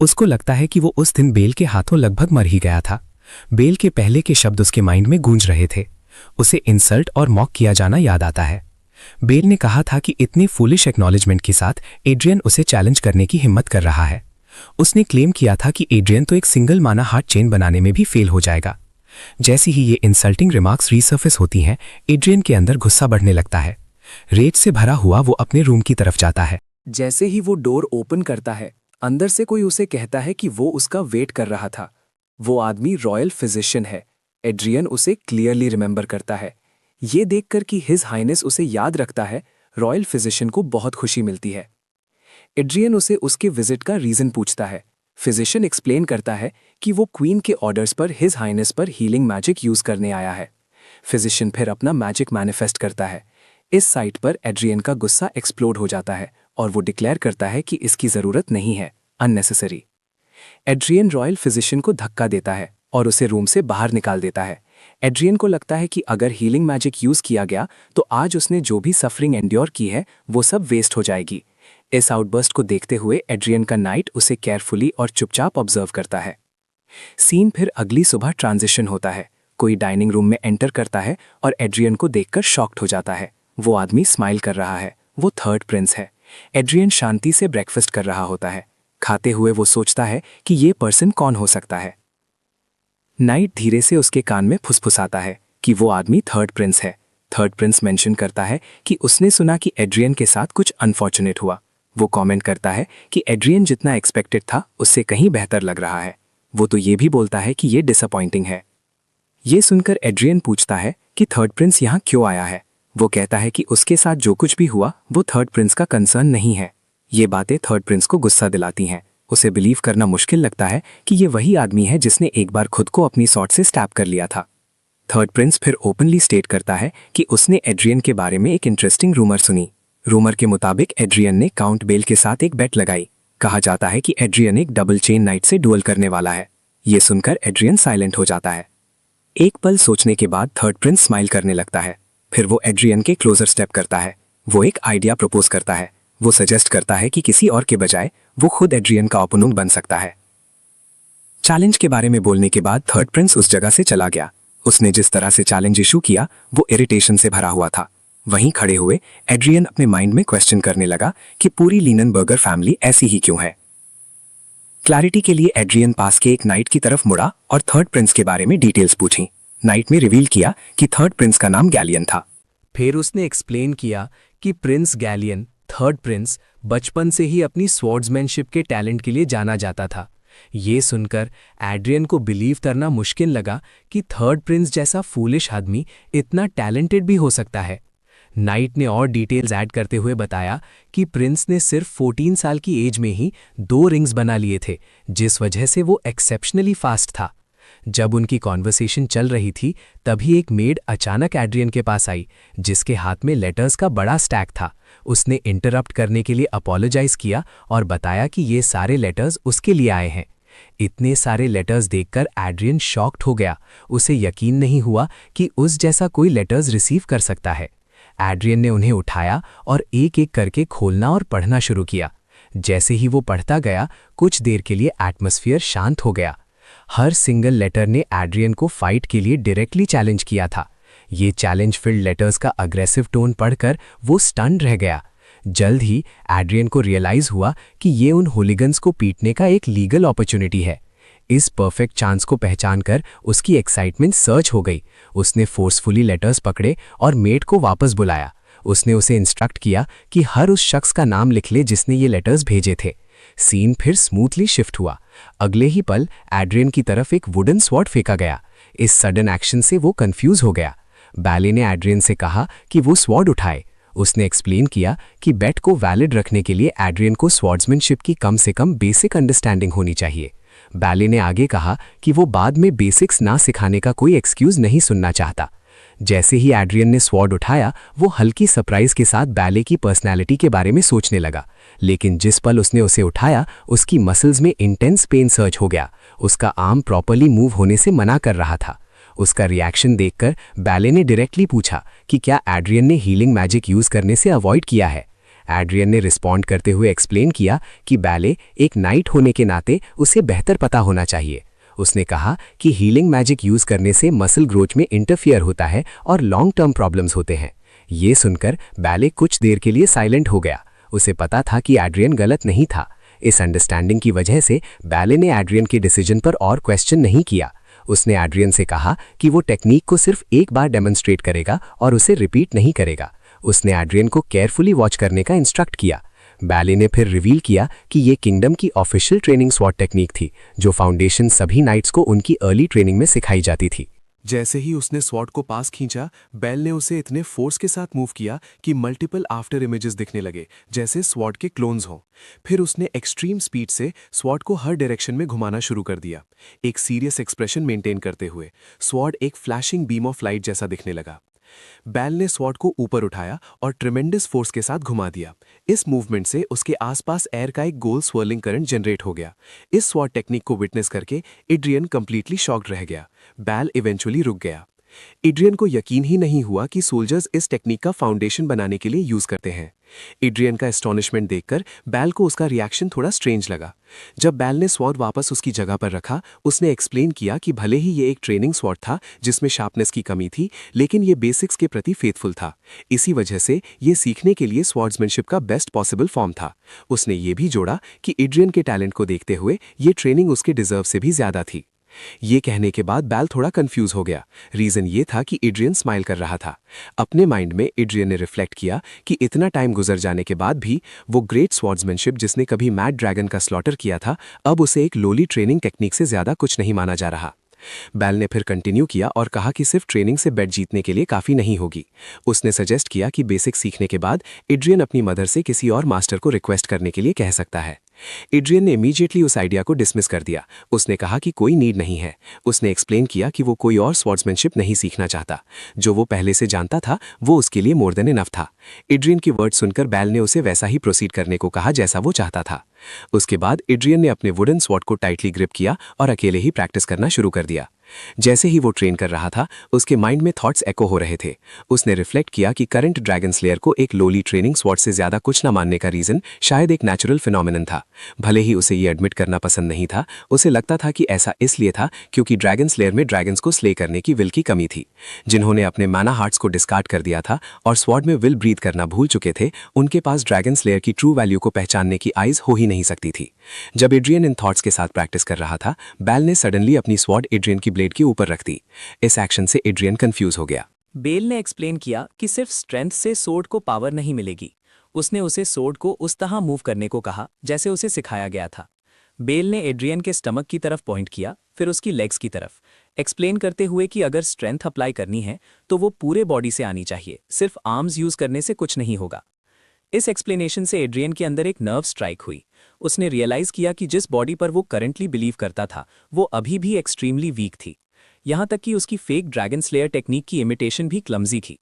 उसको लगता है कि वो उस दिन बेल के हाथों लगभग मर ही गया था। बेल के पहले के शब्द उसके माइंड में गूंज रहे थे। उसे इंसल्ट और मॉक किया जाना याद आता है। बेल ने कहा था कि इतने फूलिश एक्नॉलेजमेंट के साथ एड्रियन उसे चैलेंज करने की हिम्मत कर रहा है। उसने क्लेम किया था कि एड्रियन तो एक सिंगल माना हार्ट चेन बनाने में भी फेल हो जाएगा। जैसे ही ये इंसल्टिंग रिमार्क्स रीसर्फेस होती हैं, एड्रियन के अंदर गुस्सा बढ़ने लगता है। रेज से भरा हुआ वो अपने रूम की तरफ जाता है। जैसे ही वो डोर ओपन करता है, अंदर से कोई उसे कहता है कि वो उसका वेट कर रहा था। वो आदमी रॉयल फिजिशियन है। एड्रियन उसे क्लियरली रिमेंबर करता है। ये देखकर कि हिज हाइनेस उसे याद रखता है, रॉयल फिजिशियन को बहुत खुशी मिलती है। एड्रियन उसे उसके विजिट का रीजन पूछता है। फिजिशियन एक्सप्लेन करता है कि वो क्वीन के ऑर्डर्स पर हिज हाइनेस पर हीलिंग मैजिक यूज करने आया है। फिजिशियन फिर अपना मैजिक मैनिफेस्ट करता है। इस साइट पर एड्रियन का गुस्सा एक्सप्लोड हो जाता है और वो डिक्लेयर करता है कि इसकी जरूरत नहीं है, अननेसेसरी। एड्रियन रॉयल फिजिशियन को धक्का देता है और उसे रूम से बाहर निकाल देता है। एड्रियन को लगता है कि अगर हीलिंग मैजिक यूज किया गया तो आज उसने जो भी सफरिंग एंड्योर की है वो सब वेस्ट हो जाएगी। इस आउटबर्स्ट को देखते हुए एड्रियन का नाइट उसे केयरफुली और चुपचाप ऑब्जर्व करता है। सीन फिर अगली सुबह ट्रांजिशन होता है। कोई डाइनिंग रूम में एंटर करता है और एड्रियन को देखकर शॉक्ड हो जाता है। वो आदमी स्माइल कर रहा है। वो थर्ड प्रिंस है। एड्रियन शांति से ब्रेकफास्ट कर रहा होता है। खाते हुए वो सोचता है कि ये पर्सन कौन हो सकता है। नाइट धीरे से उसके कान में फुसफुसाता है कि वो आदमी थर्ड प्रिंस है। थर्ड प्रिंस मेंशन करता है कि उसने सुना कि एड्रियन के साथ कुछ अनफॉर्चुनेट हुआ। वो कमेंट करता है कि एड्रियन जितना एक्सपेक्टेड था उससे कहीं बेहतर लग रहा है। वो तो ये भी बोलता है कि ये डिसअपॉइंटिंग है। ये सुनकर एड्रियन पूछता है कि थर्ड प्रिंस यहाँ क्यों आया है। वो कहता है कि उसके साथ जो कुछ भी हुआ वो थर्ड प्रिंस का कंसर्न नहीं है। ये बातें थर्ड प्रिंस को गुस्सा दिलाती हैं। उसे बिलीव करना मुश्किल लगता है कि ये वही आदमी है जिसने एक बार खुद को अपनी सॉर्ट से स्टैब कर लिया था। थर्ड प्रिंस फिर ओपनली स्टेट करता है कि उसने एड्रियन के बारे में एक इंटरेस्टिंग रूमर सुनी। रूमर के मुताबिक एड्रियन ने काउंट बेल के साथ एक बेट लगाई। कहा जाता है कि एड्रियन एक डबल चेन नाइट से डुअल करने वाला है। ये सुनकर एड्रियन साइलेंट हो जाता है। एक पल सोचने के बाद थर्ड प्रिंस स्माइल करने लगता है। फिर वो एड्रियन के क्लोजर स्टेप करता है। वो एक आइडिया प्रपोज करता है। वो सजेस्ट करता है कि किसी और के बजाय वो खुद एड्रियन का ओपोनेंट बन सकता है। चैलेंज के बारे में बोलने के बाद थर्ड प्रिंस उस जगह से चला गया। उसने जिस तरह से चैलेंज इशू किया वो इरिटेशन से भरा हुआ था। वहीं खड़े हुए एड्रियन अपने माइंड में क्वेश्चन करने लगा कि पूरी लीननबर्गर फैमिली ऐसी ही क्यों है। क्लैरिटी के लिए एड्रियन पास के एक नाइट की तरफ मुड़ा और थर्ड प्रिंस के बारे में डिटेल्स पूछी। नाइट में रिवील किया कि थर्ड प्रिंस का नाम गैलियन था। फिर उसने एक्सप्लेन किया कि प्रिंस गैलियन, थर्ड प्रिंस, बचपन से ही अपनी स्वॉर्ड्समैनशिप के टैलेंट के लिए जाना जाता था। ये सुनकर एड्रियन को बिलीव करना मुश्किल लगा कि थर्ड प्रिंस जैसा फूलिश आदमी इतना टैलेंटेड भी हो सकता है। नाइट ने और डिटेल्स ऐड करते हुए बताया कि प्रिंस ने सिर्फ 14 साल की एज में ही 2 रिंग्स बना लिए थे, जिस वजह से वो एक्सेप्शनली फास्ट था। जब उनकी कॉन्वर्सेशन चल रही थी तभी एक मेड अचानक एड्रियन के पास आई, जिसके हाथ में लेटर्स का बड़ा स्टैक था। उसने इंटरप्ट करने के लिए अपोलोजाइज किया और बताया कि ये सारे लेटर्स उसके लिए आए हैं। इतने सारे लेटर्स देखकर एड्रियन शॉक्ड हो गया। उसे यकीन नहीं हुआ कि उस जैसा कोई लेटर्स रिसीव कर सकता है। एड्रियन ने उन्हें उठाया और एक एक करके खोलना और पढ़ना शुरू किया। जैसे ही वो पढ़ता गया, कुछ देर के लिए एटमॉस्फेयर शांत हो गया। हर सिंगल लेटर ने एड्रियन को फाइट के लिए डायरेक्टली चैलेंज किया था। ये चैलेंज फिल्ड लेटर्स का अग्रेसिव टोन पढ़कर वो स्टन्ड रह गया। जल्द ही एड्रियन को रियलाइज हुआ कि ये उन होलिगन्स को पीटने का एक लीगल अपॉर्चुनिटी है। इस परफेक्ट चांस को पहचानकर उसकी एक्साइटमेंट सर्च हो गई। उसने फोर्सफुली लेटर्स पकड़े और मेट को वापस बुलाया। उसने उसे इंस्ट्रक्ट किया कि हर उस शख्स का नाम लिख ले जिसने ये लेटर्स भेजे थे। सीन फिर स्मूथली शिफ्ट हुआ। अगले ही पल एड्रियन की तरफ एक वुडन स्वॉर्ड फेंका गया। इस सडन एक्शन से वो कंफ्यूज हो गया। बैले ने एड्रियन से कहा कि वो स्वॉर्ड उठाए। उसने एक्सप्लेन किया कि बेट को वैलिड रखने के लिए एड्रियन को स्वॉर्ड्समैनशिप की कम से कम बेसिक अंडरस्टैंडिंग होनी चाहिए। बैले ने आगे कहा कि वो बाद में बेसिक्स ना सिखाने का कोई एक्सक्यूज नहीं सुनना चाहता। जैसे ही एड्रियन ने स्वॉर्ड उठाया, वो हल्की सरप्राइज के साथ बैले की पर्सनैलिटी के बारे में सोचने लगा। लेकिन जिस पल उसने उसे उठाया, उसकी मसल्स में इंटेंस पेन सर्च हो गया। उसका आर्म प्रॉपर्ली मूव होने से मना कर रहा था। उसका रिएक्शन देखकर बैले ने डायरेक्टली पूछा कि क्या एड्रियन ने हीलिंग मैजिक यूज करने से अवॉइड किया है। एड्रियन ने रिस्पॉन्ड करते हुए एक्सप्लेन किया कि बैले एक नाइट होने के नाते उसे बेहतर पता होना चाहिए। उसने कहा कि हीलिंग मैजिक यूज करने से मसल ग्रोथ में इंटरफियर होता है और लॉन्ग टर्म प्रॉब्लम्स होते हैं। ये सुनकर बैले कुछ देर के लिए साइलेंट हो गया। उसे पता था कि एड्रियन गलत नहीं था। इस अंडरस्टैंडिंग की वजह से बैले ने एड्रियन के डिसीजन पर और क्वेश्चन नहीं किया। उसने एड्रियन से कहा कि वो टेक्निक को सिर्फ एक बार डेमोन्स्ट्रेट करेगा और उसे रिपीट नहीं करेगा। उसने एड्रियन को केयरफुली वॉच करने का इंस्ट्रक्ट किया। बैले ने फिर रिवील किया कि ये किंगडम की ऑफिशियल ट्रेनिंग स्वॉर्ड टेक्निक थी, जो फाउंडेशन सभी नाइट्स को उनकी अर्ली ट्रेनिंग में सिखाई जाती थी। जैसे ही उसने स्वॉर्ड को पास खींचा, बेल ने उसे इतने फोर्स के साथ मूव किया कि मल्टीपल आफ्टर इमेजेस दिखने लगे, जैसे स्वॉर्ड के क्लोन्स हों। फिर उसने एक्सट्रीम स्पीड से स्वॉर्ड को हर डायरेक्शन में घुमाना शुरू कर दिया, एक सीरियस एक्सप्रेशन मेंटेन करते हुए। स्वॉर्ड एक फ्लैशिंग बीम ऑफ लाइट जैसा दिखने लगा। बैल ने स्वॉर्ड को ऊपर उठाया और ट्रिमेंडस फोर्स के साथ घुमा दिया। इस मूवमेंट से उसके आसपास एयर का एक गोल स्वर्लिंग करंट जनरेट हो गया। इस स्वॉर्ड टेक्निक को विटनेस करके एड्रियन कंप्लीटली शॉक्ड रह गया। बैल इवेंचुअली रुक गया। एड्रियन को यकीन ही नहीं हुआ कि सोल्जर्स इस टेक्निक का फाउंडेशन बनाने के लिए यूज करते हैं। एड्रियन का एस्टोनिशमेंट देखकर बैल को उसका रिएक्शन थोड़ा स्ट्रेंज लगा। जब बैल ने स्वॉर्ड वापस उसकी जगह पर रखा, उसने एक्सप्लेन किया कि भले ही ये एक ट्रेनिंग स्वॉर्ड था जिसमें शार्पनेस की कमी थी, लेकिन ये बेसिक्स के प्रति फेथफुल था। इसी वजह से ये सीखने के लिए स्वॉर्ड्समैनशिप का बेस्ट पॉसिबल फॉर्म था। उसने ये भी जोड़ा कि एड्रियन के टैलेंट को देखते हुए ये ट्रेनिंग उसके डिजर्व से भी ज्यादा थी। ये कहने के बाद बैल थोड़ा कंफ्यूज हो गया। रीजन ये था कि एड्रियन स्माइल कर रहा था। अपने माइंड में एड्रियन ने रिफ्लेक्ट किया कि इतना टाइम गुजर जाने के बाद भी वो ग्रेट स्वॉर्ड्समैनशिप जिसने कभी मैड ड्रैगन का स्लॉटर किया था, अब उसे एक लोली ट्रेनिंग टेक्निक से ज्यादा कुछ नहीं माना जा रहा। बैल ने फिर कंटिन्यू किया और कहा कि सिर्फ ट्रेनिंग से बेट जीतने के लिए काफी नहीं होगी। उसने सजेस्ट किया कि बेसिक सीखने के बाद एड्रियन अपनी मदर से किसी और मास्टर को रिक्वेस्ट करने के लिए कह सकता है। एड्रियन ने इमीडिएटली उस आइडिया को डिसमिस कर दिया। उसने कहा कि कोई नीड नहीं है। उसने एक्सप्लेन किया कि वो कोई और स्वॉर्ड्समैनशिप नहीं सीखना चाहता। जो वो पहले से जानता था वो उसके लिए मोर देन इनफ था। एड्रियन की वर्ड सुनकर बैल ने उसे वैसा ही प्रोसीड करने को कहा जैसा वो चाहता था। उसके बाद एड्रियन ने अपने वुडन स्वॉर्ड को टाइटली ग्रिप किया और अकेले ही प्रैक्टिस करना शुरू कर दिया। जैसे ही वो ट्रेन कर रहा था, उसके माइंड में थॉट्स एको हो रहे थे। उसने रिफ्लेक्ट किया कि करंट ड्रैगन स्लेयर को एक लोली ट्रेनिंग स्वॉर्ड से ज्यादा कुछ न मानने का रीजन शायद एक नेचुरल फिनोमिनन था। भले ही उसे ये एडमिट करना पसंद नहीं था, उसे लगता था कि ऐसा इसलिए था क्योंकि ड्रैगन स्लेयर में ड्रैगन्स को स्ले करने की विल की कमी थी। जिन्होंने अपने माना हार्ट्स को डिस्कार्ड कर दिया था और स्वॉर्ड में विल ब्रीथ करना भूल चुके थे, उनके पास ड्रैगन स्लेयर की ट्रू वैल्यू को पहचानने की आइज हो ही नहीं सकती थी। जब एड्रियन इन थॉट्स के साथ प्रैक्टिस कर रहा था, बैल ने सडनली अपनी स्वॉर्ड एड्रियन की ब्लेड के ऊपर रख दी। इस एक्शन से एड्रियन कंफ्यूज हो गया। बेल ने एक्सप्लेन किया कि सिर्फ स्ट्रेंथ से सोर्ड को पावर नहीं मिलेगी। उसने उसे सोर्ड को उस तरह मूव करने को कहा जैसे उसे सिखाया गया था। बेल ने एड्रियन के स्टमक की तरफ पॉइंट किया, फिर उसकी लेग्स की तरफ, एक्सप्लेन करते हुए कि अगर स्ट्रेंथ अप्लाई करनी है तो वो पूरे बॉडी से आनी चाहिए, सिर्फ आर्म्स यूज करने से कुछ नहीं होगा। इस एक्सप्लेनेशन से एड्रियन के अंदर एक नर्व स्ट्राइक हुई। उसने रियलाइज किया कि जिस बॉडी पर वो करंटली बिलीव करता था वो अभी भी एक्सट्रीमली वीक थी, यहां तक कि उसकी फेक ड्रैगन स्लेयर टेक्निक की इमिटेशन भी क्लमजी थी।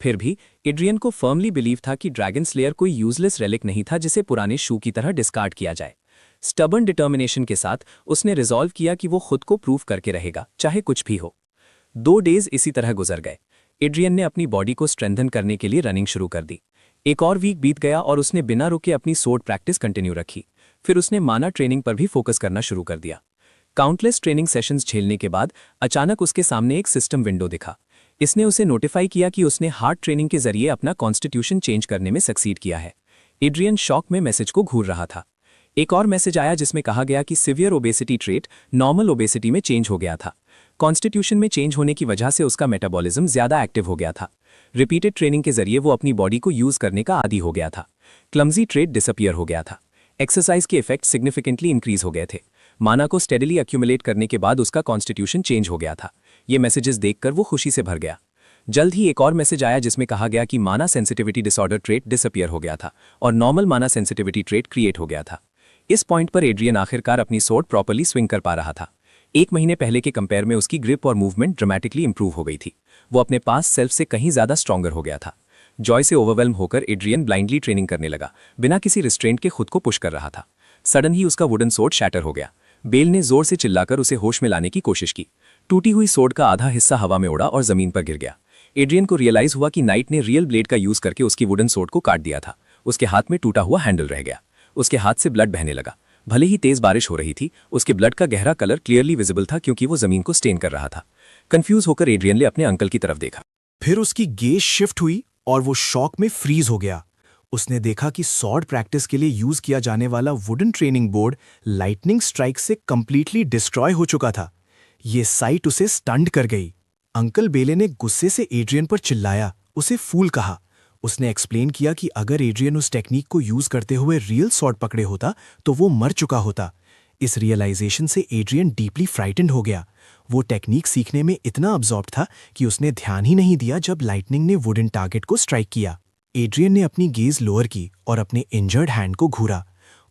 फिर भी एड्रियन को फर्मली बिलीव था कि ड्रैगन स्लेयर कोई यूजलेस रेलिक नहीं था जिसे पुराने शू की तरह डिस्कार्ड किया जाए। स्टबर्न डिटर्मिनेशन के साथ उसने रिजॉल्व किया कि वो खुद को प्रूव करके रहेगा, चाहे कुछ भी हो। 2 डेज इसी तरह गुजर गए। एड्रियन ने अपनी बॉडी को स्ट्रेंथन करने के लिए रनिंग शुरू कर दी। एक और वीक बीत गया और उसने बिना रुके अपनी सोर्ड प्रैक्टिस कंटिन्यू रखी। फिर उसने माना ट्रेनिंग पर भी फोकस करना शुरू कर दिया। काउंटलेस ट्रेनिंग सेशंस झेलने के बाद अचानक उसके सामने एक सिस्टम विंडो दिखा। इसने उसे नोटिफाई किया कि उसने हार्ड ट्रेनिंग के जरिए अपना कॉन्स्टिट्यूशन चेंज करने में सक्सीड किया है। एड्रियन शॉक में मैसेज को घूर रहा था। एक और मैसेज आया जिसमें कहा गया कि severe obesity trait normal obesity में चेंज हो गया था। कॉन्स्टिट्यूशन में चेंज होने की वजह से उसका मेटाबॉलिज्म ज्यादा एक्टिव हो गया था। रिपीटेड ट्रेनिंग के जरिए वो अपनी बॉडी को यूज करने का आदी हो गया था। क्लमजी ट्रेट डिसअपियर हो गया था। एक्सरसाइज के इफेक्ट सिग्निफिकेंटली इंक्रीज हो गए थे। माना को स्टेडली एक्यूमुलेट करने के बाद उसका कॉन्स्टिट्यूशन चेंज हो गया था। ये मैसेजेस देखकर वो खुशी से भर गया। जल्द ही एक और मैसेज आया जिसमें कहा गया कि माना सेंसिटिविटी डिसऑर्डर ट्रेट डिसअपियर हो गया था और नॉर्मल माना सेंसिटिविटी ट्रेट क्रिएट हो गया था। इस पॉइंट पर एड्रियन आखिरकार अपनी सोर्ड प्रॉपर्ली स्विंग कर पा रहा था। 1 महीने पहले के कंपेयर में उसकी ग्रिप और मूवमेंट ड्रामेटिकली इंप्रूव हो गई थी। वो अपने पास सेल्फ से कहीं ज्यादा स्ट्रॉन्गर हो गया था। जॉय से ओवरवेल्म होकर एड्रियन ब्लाइंडली ट्रेनिंग करने लगा, बिना किसी रिस्ट्रेंट के खुद को पुश कर रहा था। सडन ही उसका वुडन सोर्ड शैटर हो गया। बेल ने जोर से चिल्लाकर उसे होश में लाने की कोशिश की। टूटी हुई सोर्ड का आधा हिस्सा हवा में उड़ा और जमीन पर गिर गया। एड्रियन को रियलाइज हुआ कि नाइट ने रियल ब्लेड का यूज करके उसकी वुडन सोर्ड को काट दिया था। उसके हाथ में टूटा हुआ हैंडल रह गया। उसके हाथ से ब्लड बहने लगा। भले ही तेज बारिश हो रही थी, उसके ब्लड का गहरा कलर क्लियरली विजिबल था क्योंकि वो जमीन को स्टेन कर रहा था। कंफ्यूज होकर एड्रियन ने अपने अंकल की तरफ देखा। फिर उसकी गेज शिफ्ट हुई और वो शॉक में फ्रीज हो गया। उसने देखा कि सॉर्ड प्रैक्टिस के लिए यूज किया जाने वाला wooden training board lightning strike से कंप्लीटली डिस्ट्रॉय हो चुका था। ये साइट उसे स्टंड कर गई। अंकल बेले ने गुस्से से एड्रियन पर चिल्लाया, उसे फूल कहा। उसने एक्सप्लेन किया कि अगर एड्रियन उस टेक्निक को यूज करते हुए रियल सॉर्ड पकड़े होता तो वो मर चुका होता। इस रियलाइजेशन से एड्रियन डीपली फ्राइटेंड हो गया। वो टेक्निक सीखने में इतना अब्जॉर्ब था कि उसने ध्यान ही नहीं दिया जब लाइटनिंग ने वुडन टारगेट को स्ट्राइक किया। एड्रियन ने अपनी गेज लोअर की और अपने इंजर्ड हैंड को घूरा।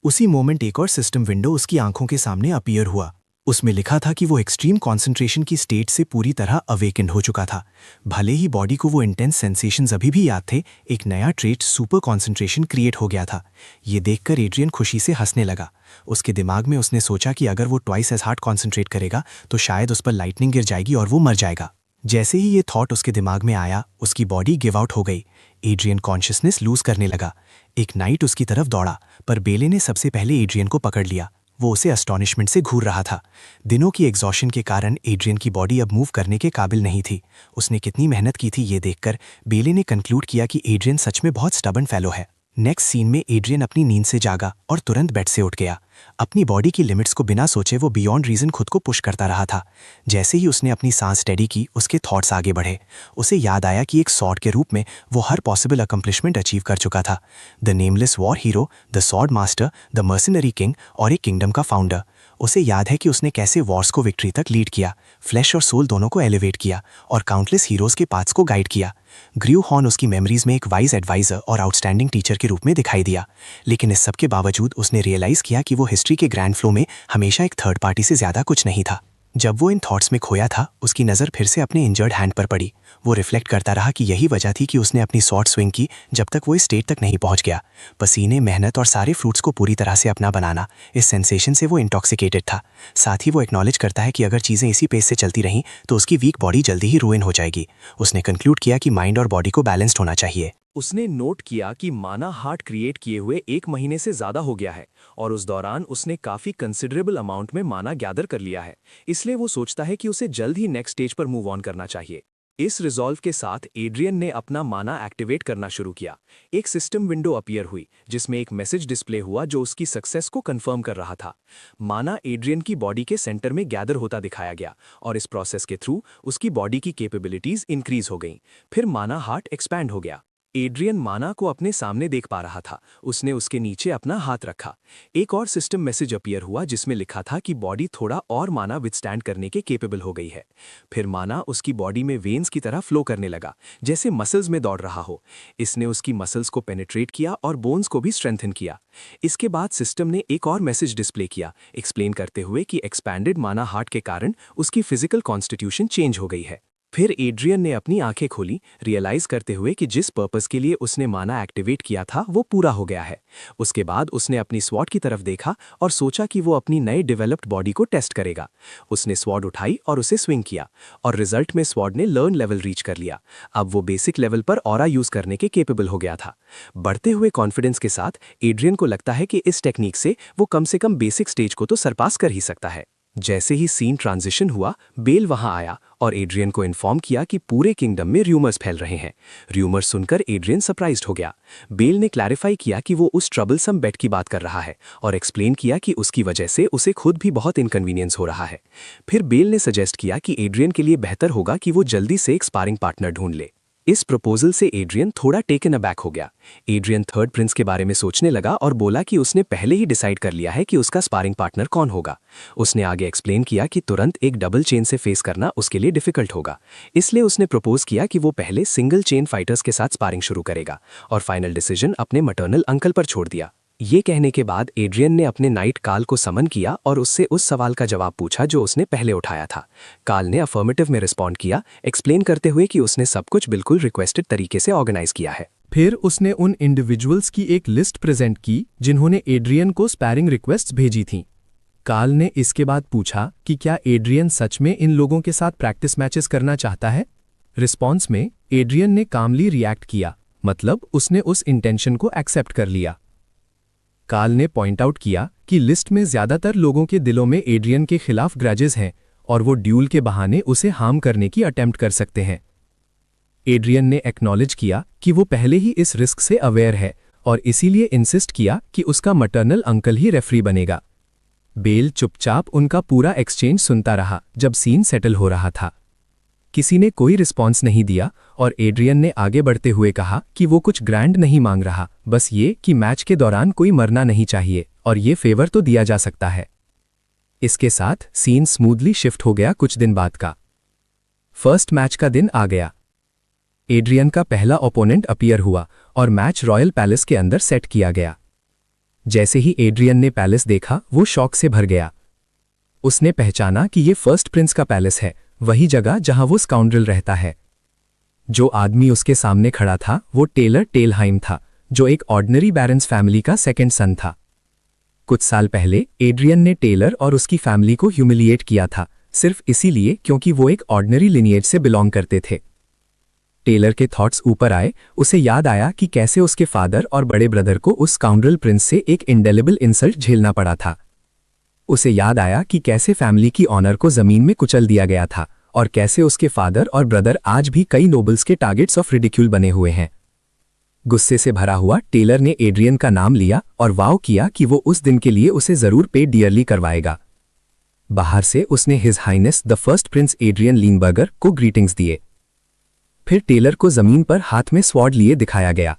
उसी मोमेंट एक और सिस्टम विंडो उसकी आंखों के सामने अपीयर हुआ। उसमें लिखा था कि वो एक्सट्रीम कॉन्सेंट्रेशन की स्टेट से पूरी तरह अवेकेंड हो चुका था। भले ही बॉडी को वो इंटेंस सेंसेशंस अभी भी याद थे, एक नया ट्रेट सुपर कॉन्सेंट्रेशन क्रिएट हो गया था। ये देखकर एड्रियन खुशी से हंसने लगा। उसके दिमाग में उसने सोचा कि अगर वो ट्वाइस एज हार्ड कॉन्सेंट्रेट करेगा तो शायद उस पर लाइटनिंग गिर जाएगी और वो मर जाएगा। जैसे ही ये थॉट उसके दिमाग में आया, उसकी बॉडी गिव आउट हो गई। एड्रियन कॉन्शियसनेस लूज करने लगा। एक नाइट उसकी तरफ दौड़ा, पर बेले ने सबसे पहले एड्रियन को पकड़ लिया। वो उसे अस्टॉनिशमेंट से घूर रहा था। दिनों की एग्जॉशन के कारण एड्रियन की बॉडी अब मूव करने के काबिल नहीं थी। उसने कितनी मेहनत की थी ये देखकर बेले ने कंक्लूड किया कि एड्रियन सच में बहुत स्टबर्न फेलो है। नेक्स्ट सीन में एड्रियन अपनी नींद से जागा और तुरंत बेड से उठ गया। अपनी बॉडी की लिमिट्स को बिना सोचे वो बियॉन्ड रीजन खुद को पुश करता रहा था। जैसे ही उसने अपनी सांस स्टेडी की, उसके थॉट्स आगे बढ़े। उसे याद आया कि एक सॉर्ड के रूप में वो हर पॉसिबल अकम्प्लिशमेंट अचीव कर चुका था। The nameless war hero, the sword master, the mercenary king और एक किंगडम का फाउंडर। उसे याद है कि उसने कैसे वॉर्स को विक्ट्री तक लीड किया, फ्लैश और सोल दोनों को एलिवेट किया और काउंटलेस हीरोज के पाथ्स को गाइड किया। ग्र्यू हॉर्न उसकी मेमोरीज में एक वाइज एडवाइजर और आउटस्टैंडिंग टीचर के रूप में दिखाई दिया। लेकिन इस सब के बावजूद उसने रियलाइज किया कि वो हिस्ट्री के ग्रैंड फ्लो में हमेशा एक थर्ड पार्टी से ज्यादा कुछ नहीं था। जब वो इन थॉट्स में खोया था, उसकी नज़र फिर से अपने इंजर्ड हैंड पर पड़ी। वो रिफ्लेक्ट करता रहा कि यही वजह थी कि उसने अपनी शॉर्ट स्विंग की जब तक वो इस स्टेट तक नहीं पहुंच गया। पसीने, मेहनत और सारे फ्रूट्स को पूरी तरह से अपना बनाना, इस सेंसेशन से वो इंटॉक्सिकेटेड था। साथ ही वो एक्नॉलेज करता है कि अगर चीज़ें इसी पेस से चलती रहीं तो उसकी वीक बॉडी जल्दी ही रुइन हो जाएगी। उसने कंक्लूड किया कि माइंड और बॉडी को बैलेंस्ड होना चाहिए। उसने नोट किया कि माना हार्ट क्रिएट किए हुए 1 महीने से ज्यादा हो गया है और उस दौरान उसने काफी कंसिडरेबल अमाउंट में माना गैदर कर लिया है। इसलिए वो सोचता है कि उसे जल्द ही नेक्स्ट स्टेज पर मूव ऑन करना चाहिए। इस रिजॉल्व के साथ एड्रियन ने अपना माना एक्टिवेट करना शुरू किया। एक सिस्टम विंडो अपीयर हुई जिसमें एक मैसेज डिस्प्ले हुआ जो उसकी सक्सेस को कंफर्म कर रहा था। माना एड्रियन की बॉडी के सेंटर में गैदर होता दिखाया गया और इस प्रोसेस के थ्रू उसकी बॉडी की कैपेबिलिटीज इंक्रीज हो गईं। फिर माना हार्ट एक्सपैंड हो गया। एड्रियन माना को अपने सामने देख पा रहा था। उसने उसके नीचे अपना हाथ रखा। एक और सिस्टम मैसेज अपीयर हुआ जिसमें लिखा था कि बॉडी थोड़ा और माना विथस्टैंड करने के केपेबल हो गई है। फिर माना उसकी बॉडी में वेन्स की तरह फ्लो करने लगा, जैसे मसल्स में दौड़ रहा हो। इसने उसकी मसल्स को पेनिट्रेट किया और बोन्स को भी स्ट्रेंथन किया। इसके बाद सिस्टम ने एक और मैसेज डिस्प्ले किया, एक्सप्लेन करते हुए कि एक्सपैंडेड माना हार्ट के कारण उसकी फिजिकल कॉन्स्टिट्यूशन चेंज हो गई है। फिर एड्रियन ने अपनी आंखें खोली, रियलाइज करते हुए कि जिस पर्पस के लिए उसने माना एक्टिवेट किया था वो पूरा हो गया है। उसके बाद उसने अपनी स्वॉर्ड की तरफ देखा और सोचा कि वो अपनी नए डेवलप्ड बॉडी को टेस्ट करेगा। उसने स्वॉर्ड उठाई और उसे स्विंग किया और रिजल्ट में स्वॉर्ड ने लर्न लेवल रीच कर लिया। अब वो बेसिक लेवल पर ऑरा यूज करने के केपेबल हो गया था। बढ़ते हुए कॉन्फिडेंस के साथ एड्रियन को लगता है कि इस टेक्निक से वो कम से कम बेसिक स्टेज को तो सरपास कर ही सकता है। जैसे ही सीन ट्रांजिशन हुआ, बेल वहां आया और एड्रियन को इन्फॉर्म किया कि पूरे किंगडम में र्यूमर्स फैल रहे हैं। र्यूमर्स सुनकर एड्रियन सरप्राइज्ड हो गया। बेल ने क्लैरिफाई किया कि वो उस ट्रबलसम बेट की बात कर रहा है और एक्सप्लेन किया कि उसकी वजह से उसे खुद भी बहुत इनकन्वीनियंस हो रहा है। फिर बेल ने सजेस्ट किया कि एड्रियन के लिए बेहतर होगा कि वो जल्दी से एक स्पारिंग पार्टनर ढूंढ ले। इस प्रपोजल से एड्रियन थोड़ा टेकन अबैक हो गया। एड्रियन थर्ड प्रिंस के बारे में सोचने लगा और बोला कि उसने पहले ही डिसाइड कर लिया है कि उसका स्पारिंग पार्टनर कौन होगा। उसने आगे एक्सप्लेन किया कि तुरंत एक डबल चेन से फेस करना उसके लिए डिफिकल्ट होगा, इसलिए उसने प्रपोज किया कि वो पहले सिंगल चेन फाइटर्स के साथ स्पारिंग शुरू करेगा और फाइनल डिसीजन अपने मटर्नल अंकल पर छोड़ दिया। ये कहने के बाद एड्रियन ने अपने नाइट काल को समन किया और उससे उस सवाल का जवाब पूछा जो उसने पहले उठाया था। काल ने अफर्मेटिव में रिस्पॉन्ड किया, एक्सप्लेन करते हुए कि उसने सब कुछ बिल्कुल रिक्वेस्टेड तरीके से ऑर्गेनाइज किया है। फिर उसने उन इंडिविजुअल्स की एक लिस्ट प्रेजेंट की जिन्होंने एड्रियन को स्पैरिंग रिक्वेस्ट्स भेजी थीं। काल ने इसके बाद पूछा कि क्या एड्रियन सच में इन लोगों के साथ प्रैक्टिस मैचेस करना चाहता है। रिस्पॉन्स में एड्रियन ने कामली रिएक्ट किया, मतलब उसने उस इंटेंशन को एक्सेप्ट कर लिया। काल ने पॉइंट आउट किया कि लिस्ट में ज्यादातर लोगों के दिलों में एड्रियन के खिलाफ ग्रजेस हैं और वो ड्यूल के बहाने उसे हार्म करने की अटेम्प्ट कर सकते हैं। एड्रियन ने एक्नॉलेज किया कि वो पहले ही इस रिस्क से अवेयर है और इसीलिए इंसिस्ट किया कि उसका मटर्नल अंकल ही रेफरी बनेगा। बेल चुपचाप उनका पूरा एक्सचेंज सुनता रहा जब सीन सेटल हो रहा था। किसी ने कोई रिस्पॉन्स नहीं दिया और एड्रियन ने आगे बढ़ते हुए कहा कि वो कुछ ग्रैंड नहीं मांग रहा, बस ये कि मैच के दौरान कोई मरना नहीं चाहिए और ये फेवर तो दिया जा सकता है। इसके साथ सीन स्मूथली शिफ्ट हो गया कुछ दिन बाद का। फर्स्ट मैच का दिन आ गया। एड्रियन का पहला ओपोनेंट अपीयर हुआ और मैच रॉयल पैलेस के अंदर सेट किया गया। जैसे ही एड्रियन ने पैलेस देखा, वो शॉक से भर गया। उसने पहचाना कि ये फर्स्ट प्रिंस का पैलेस है, वही जगह जहां वो स्काउंड्रल रहता है। जो आदमी उसके सामने खड़ा था वो टेलर टेलहाइम था, जो एक ऑर्डिनरी बैरन्स फैमिली का सेकंड सन था। कुछ साल पहले एड्रियन ने टेलर और उसकी फैमिली को ह्यूमिलिएट किया था, सिर्फ इसीलिए क्योंकि वो एक ऑर्डिनरी लिनिएज से बिलोंग करते थे। टेलर के थॉट्स ऊपर आए। उसे याद आया कि कैसे उसके फादर और बड़े ब्रदर को उस स्काउंड्रल प्रिंस से एक इंडेलिबल इंसल्ट झेलना पड़ा था। उसे याद आया कि कैसे फैमिली की ऑनर को जमीन में कुचल दिया गया था और कैसे उसके फादर और ब्रदर आज भी कई नोबल्स के टारगेट्स ऑफ रिडिक्यूल बने हुए हैं। गुस्से से भरा हुआ टेलर ने एड्रियन का नाम लिया और वाव किया कि वो उस दिन के लिए उसे जरूर पे डियरली करवाएगा। बाहर से उसने his highness the first prince Adrian Leinberger को ग्रीटिंग्स दिए। फिर टेलर को जमीन पर हाथ में स्वॉर्ड लिए दिखाया गया।